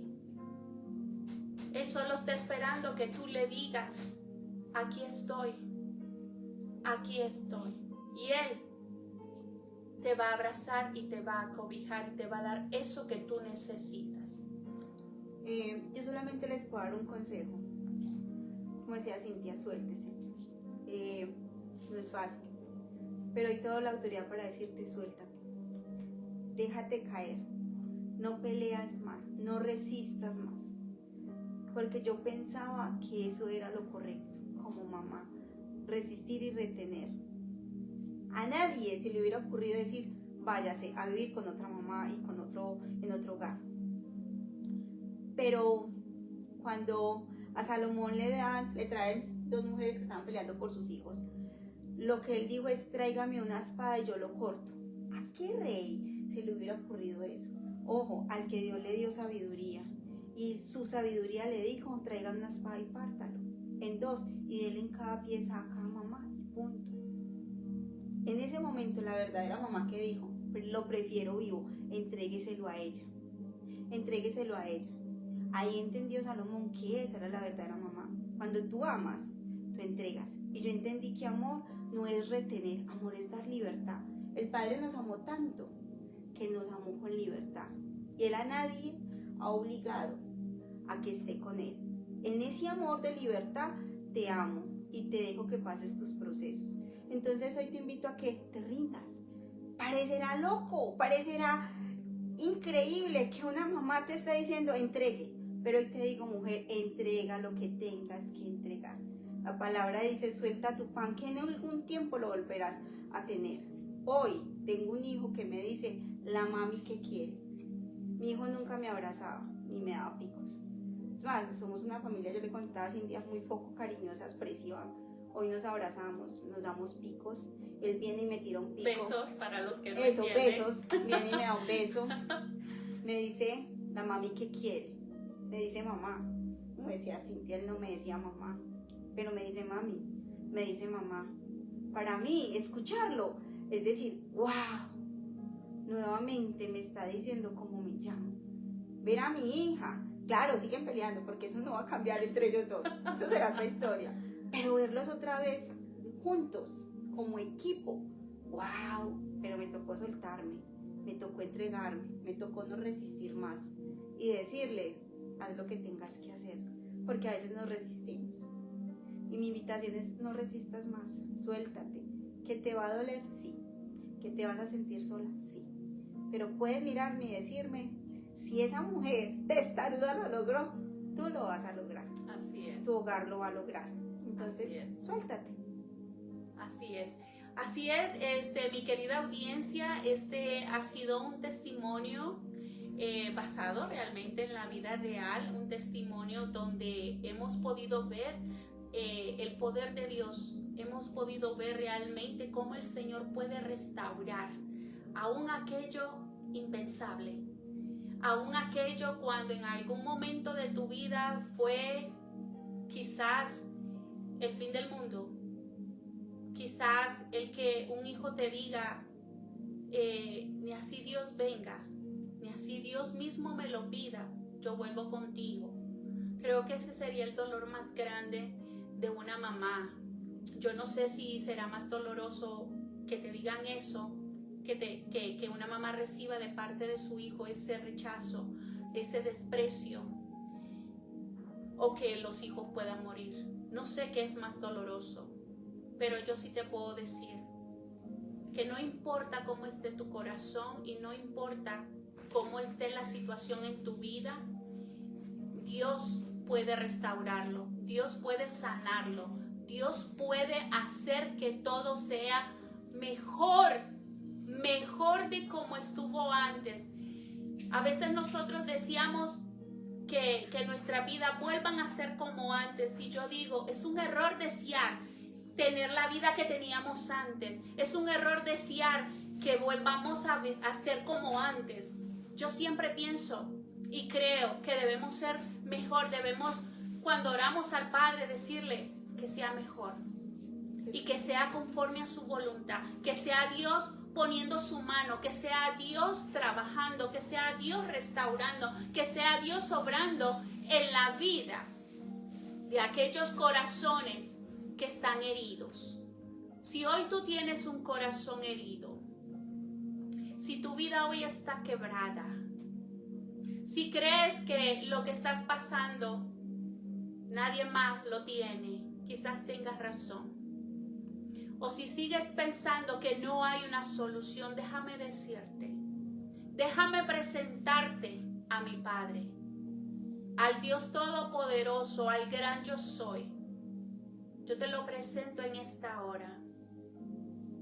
Él solo está esperando que tú le digas: aquí estoy, aquí estoy. Y Él te va a abrazar y te va a cobijar y te va a dar eso que tú necesitas. Yo solamente les puedo dar un consejo. Como decía Cintia, suéltese. No es fácil, pero hoy tengo la autoridad para decirte: suéltate, déjate caer, no peleas más, no resistas más, porque yo pensaba que eso era lo correcto como mamá, resistir y retener. A nadie se le hubiera ocurrido decir: váyase a vivir con otra mamá y en otro hogar. Pero cuando a Salomón le traen dos mujeres que estaban peleando por sus hijos, lo que él dijo es: tráigame una espada y yo lo corto. ¿A qué rey se le hubiera ocurrido eso? Ojo, al que Dios le dio sabiduría, y su sabiduría le dijo: traigan una espada y pártalo en dos y denle en cada pieza a cada mamá, punto. En ese momento la verdadera mamá que dijo: lo prefiero vivo, entrégueselo a ella, entrégueselo a ella. Ahí entendió Salomón que esa era la verdadera mamá. Cuando tú amas, tú entregas. Y yo entendí que amor no es retener, amor es dar libertad. El Padre nos amó tanto que nos amó con libertad, y Él a nadie ha obligado a que esté con Él. En ese amor de libertad te amo y te dejo que pases tus procesos. Entonces hoy te invito a que te rindas. Parecerá loco, parecerá increíble que una mamá te esté diciendo: entregue, pero hoy te digo: mujer, entrega lo que tengas que entregar. La palabra dice: suelta tu pan, que en algún tiempo lo volverás a tener. Hoy tengo un hijo que me dice: la mami que quiere. Mi hijo nunca me abrazaba ni me daba picos. Es más, somos una familia, yo le contaba a Cintia, muy poco cariñosa, expresiva. Hoy nos abrazamos, nos damos picos. Él viene y me tira un pico. Besos para los que no Eso, entienden. besos. Viene y me da un beso. Me dice: la mami que quiere. Me dice mamá. Como decía Cintia, él no me decía mamá, pero me dice mami, me dice mamá. Para mí, escucharlo es decir: wow, nuevamente me está diciendo cómo me llamo. Ver a mi hija, claro, siguen peleando porque eso no va a cambiar entre ellos dos, eso será otra historia, pero verlos otra vez juntos, como equipo, wow. Pero me tocó soltarme, me tocó entregarme, me tocó no resistir más y decirle: haz lo que tengas que hacer, porque a veces nos resistimos. Y mi invitación es: no resistas más, suéltate. ¿Que te va a doler? Sí. ¿Que te vas a sentir sola? Sí. Pero puedes mirarme y decirme: si esa mujer testaruda lo logró, tú lo vas a lograr. Así es. Tu hogar lo va a lograr. Entonces, suéltate. Así es. Así es, mi querida audiencia, este ha sido un testimonio basado realmente en la vida real, un testimonio donde hemos podido ver el poder de Dios, hemos podido ver realmente cómo el Señor puede restaurar aún aquello impensable, aún aquello cuando en algún momento de tu vida fue quizás el fin del mundo. Quizás el que un hijo te diga, ni así Dios venga, ni así Dios mismo me lo pida, yo vuelvo contigo. Creo que ese sería el dolor más grande de una mamá. Yo no sé si será más doloroso que te digan eso, que una mamá reciba de parte de su hijo ese rechazo, ese desprecio, o que los hijos puedan morir. No sé qué es más doloroso, pero yo sí te puedo decir que no importa cómo esté tu corazón y no importa cómo esté la situación en tu vida, Dios puede restaurarlo, Dios puede sanarlo, Dios puede hacer que todo sea mejor de como estuvo antes. A veces nosotros decíamos que nuestra vida vuelvan a ser como antes, y yo digo, es un error desear tener la vida que teníamos antes, es un error desear que volvamos a ser como antes. Yo siempre pienso y creo que debemos ser mejor, debemos, cuando oramos al Padre, decirle que sea mejor y que sea conforme a su voluntad, que sea Dios poniendo su mano, que sea Dios trabajando, que sea Dios restaurando, que sea Dios obrando en la vida de aquellos corazones que están heridos. Si hoy tú tienes un corazón herido, si tu vida hoy está quebrada, si crees que lo que estás pasando nadie más lo tiene, quizás tengas razón. O si sigues pensando que no hay una solución, déjame decirte, déjame presentarte a mi Padre, al Dios Todopoderoso, al gran yo soy. Yo te lo presento en esta hora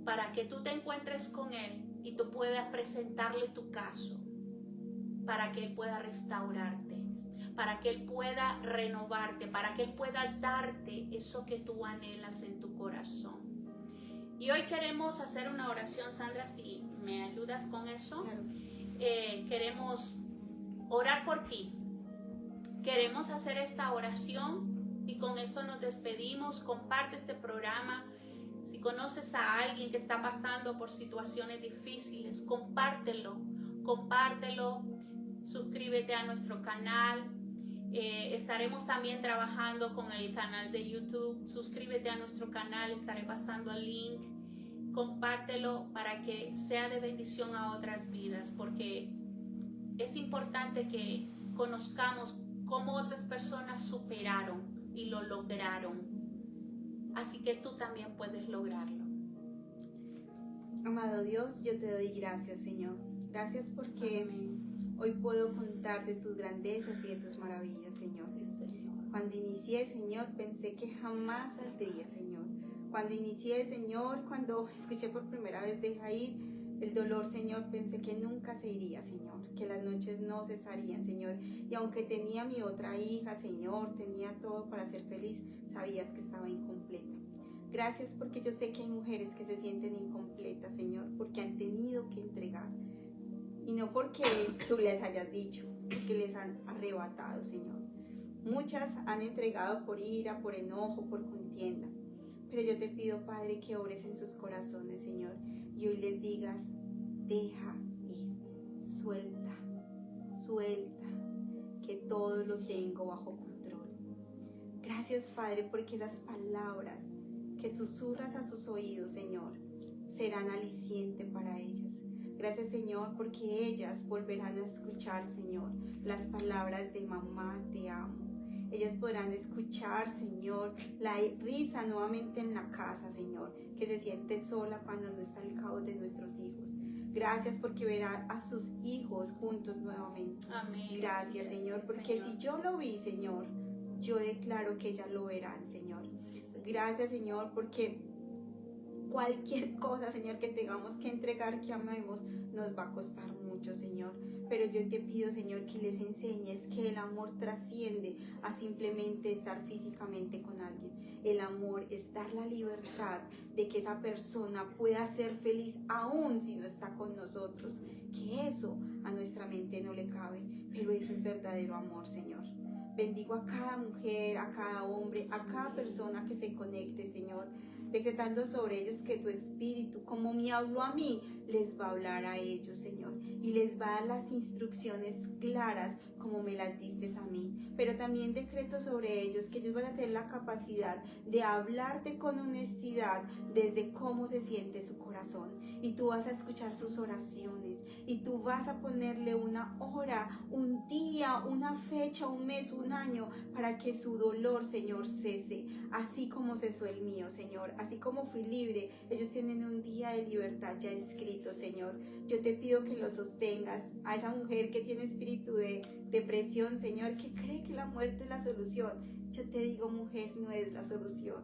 para que tú te encuentres con Él y tú puedas presentarle tu caso, para que Él pueda restaurarte, para que Él pueda renovarte, para que Él pueda darte eso que tú anhelas en tu corazón. Y hoy queremos hacer una oración, Sandra, si me ayudas con eso. Claro. Queremos orar por ti. Queremos hacer esta oración y con esto nos despedimos. Comparte este programa. Si conoces a alguien que está pasando por situaciones difíciles, compártelo. Suscríbete a nuestro canal. Estaremos también trabajando con el canal de YouTube. Suscríbete a nuestro canal, estaré pasando el link. Compártelo para que sea de bendición a otras vidas, porque es importante que conozcamos cómo otras personas superaron y lo lograron. Así que tú también puedes lograrlo. Amado Dios, yo te doy gracias, Señor. Gracias porque Amén. hoy puedo contar de tus grandezas y de tus maravillas, Señor. Sí, Señor. Cuando inicié, Señor, pensé que jamás saldría, Señor. Cuando inicié, Señor, cuando escuché por primera vez Deja ir el dolor, Señor, pensé que nunca se iría, Señor, que las noches no cesarían, Señor. Y aunque tenía mi otra hija, Señor, tenía todo para ser feliz, sabías que estaba incompleta. Gracias porque yo sé que hay mujeres que se sienten incompletas, Señor, porque han tenido que entregar. Y no porque tú les hayas dicho, porque les han arrebatado, Señor. Muchas han entregado por ira, por enojo, por contienda. Pero yo te pido, Padre, que obres en sus corazones, Señor, y hoy les digas, deja ir, suelta, que todo lo tengo bajo control. Gracias, Padre, porque esas palabras que susurras a sus oídos, Señor, serán aliciente para ellas. Gracias, Señor, porque ellas volverán a escuchar, Señor, las palabras de mamá, te amo. Ellas podrán escuchar, Señor, la risa nuevamente en la casa, Señor, que se siente sola cuando no está el caos de nuestros hijos. Gracias porque verán a sus hijos juntos nuevamente. Amén. Gracias, Señor, porque si yo lo vi, Señor, yo declaro que ellas lo verán, Señor. Sí, Señor. Gracias, Señor, porque cualquier cosa, Señor, que tengamos que entregar, que amemos, nos va a costar mucho, Señor. Pero yo te pido, Señor, que les enseñes que el amor trasciende a simplemente estar físicamente con alguien. El amor es dar la libertad de que esa persona pueda ser feliz aún si no está con nosotros. Que eso a nuestra mente no le cabe, pero eso es verdadero amor, Señor. Bendigo a cada mujer, a cada hombre, a cada persona que se conecte, Señor. decretando sobre ellos que tu espíritu, como me habló a mí, les va a hablar a ellos, Señor, y les va a dar las instrucciones claras como me las diste a mí. Pero también decreto sobre ellos que ellos van a tener la capacidad de hablarte con honestidad desde cómo se siente su corazón, y tú vas a escuchar sus oraciones, y tú vas a ponerle una hora, un día, una fecha, un mes, un año, para que su dolor, Señor, cese, así como cesó el mío, Señor, así como fui libre. Ellos tienen un día de libertad ya escrito, Señor. Yo te pido que lo sostengas a esa mujer que tiene espíritu de depresión, Señor, que cree que la muerte es la solución. Yo te digo, mujer, no es la solución.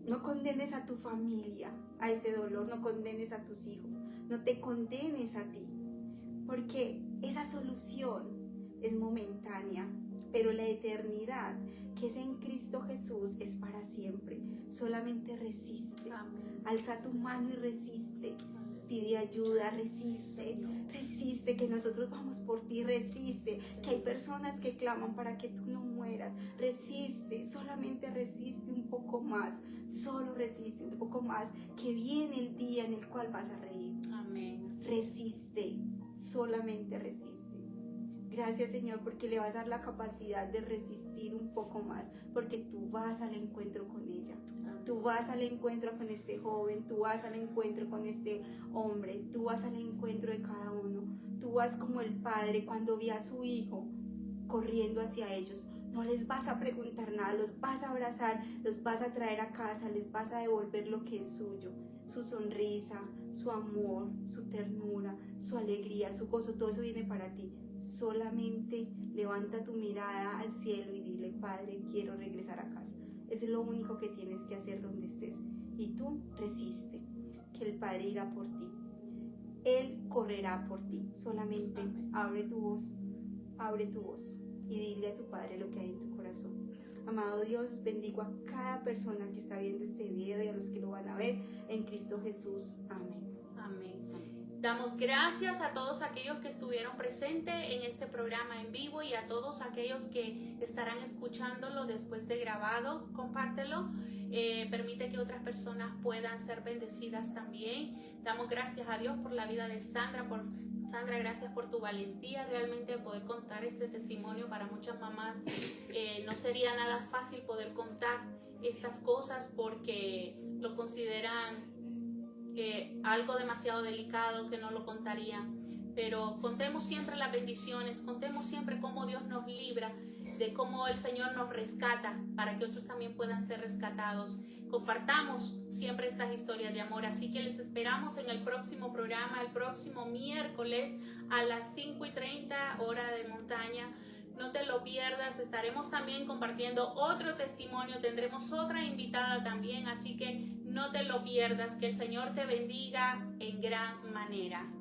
No condenes a tu familia a ese dolor, no condenes a tus hijos, no te condenes a ti, porque esa solución es momentánea, pero la eternidad que es en Cristo Jesús es para siempre. Solamente resiste. Amén. Alza tu mano y resiste. Pide ayuda, resiste, resiste, que nosotros vamos por ti, resiste, que hay personas que claman para que tú no mueras, resiste, solamente resiste un poco más, solo resiste un poco más, que viene el día en el cual vas a reír. Amén. Resiste, solamente resiste. Gracias, Señor, porque le vas a dar la capacidad de resistir un poco más, porque tú vas al encuentro con ella. Tú vas al encuentro con este joven, tú vas al encuentro con este hombre, tú vas al encuentro de cada uno. Tú vas como el padre cuando ve a su hijo corriendo hacia ellos. No les vas a preguntar nada, los vas a abrazar, los vas a traer a casa, les vas a devolver lo que es suyo. Su sonrisa, su amor, su ternura, su alegría, su gozo, todo eso viene para ti. Solamente levanta tu mirada al cielo y dile: Padre, quiero regresar a casa. Eso es lo único que tienes que hacer donde estés. Y tú resiste, que el Padre irá por ti. Él correrá por ti. Solamente abre tu voz y dile a tu Padre lo que hay en tu corazón. Amado Dios, bendigo a cada persona que está viendo este video y a los que lo van a ver en Cristo Jesús. Amén. Amén. Damos gracias a todos aquellos que estuvieron presentes en este programa en vivo y a todos aquellos que estarán escuchándolo después de grabado. Compártelo. Permite que otras personas puedan ser bendecidas también. Damos gracias a Dios por la vida de Sandra. Sandra, gracias por tu valentía realmente de poder contar este testimonio. Para muchas mamás no sería nada fácil poder contar estas cosas porque lo consideran algo demasiado delicado, que no lo contarían. Pero contemos siempre las bendiciones, contemos siempre cómo Dios nos libra, de cómo el Señor nos rescata, para que otros también puedan ser rescatados. Compartamos siempre estas historias de amor. Así que les esperamos en el próximo programa, el próximo miércoles a las 5:30 hora de montaña. No te lo pierdas, estaremos también compartiendo otro testimonio, tendremos otra invitada también, así que no te lo pierdas, que el Señor te bendiga en gran manera.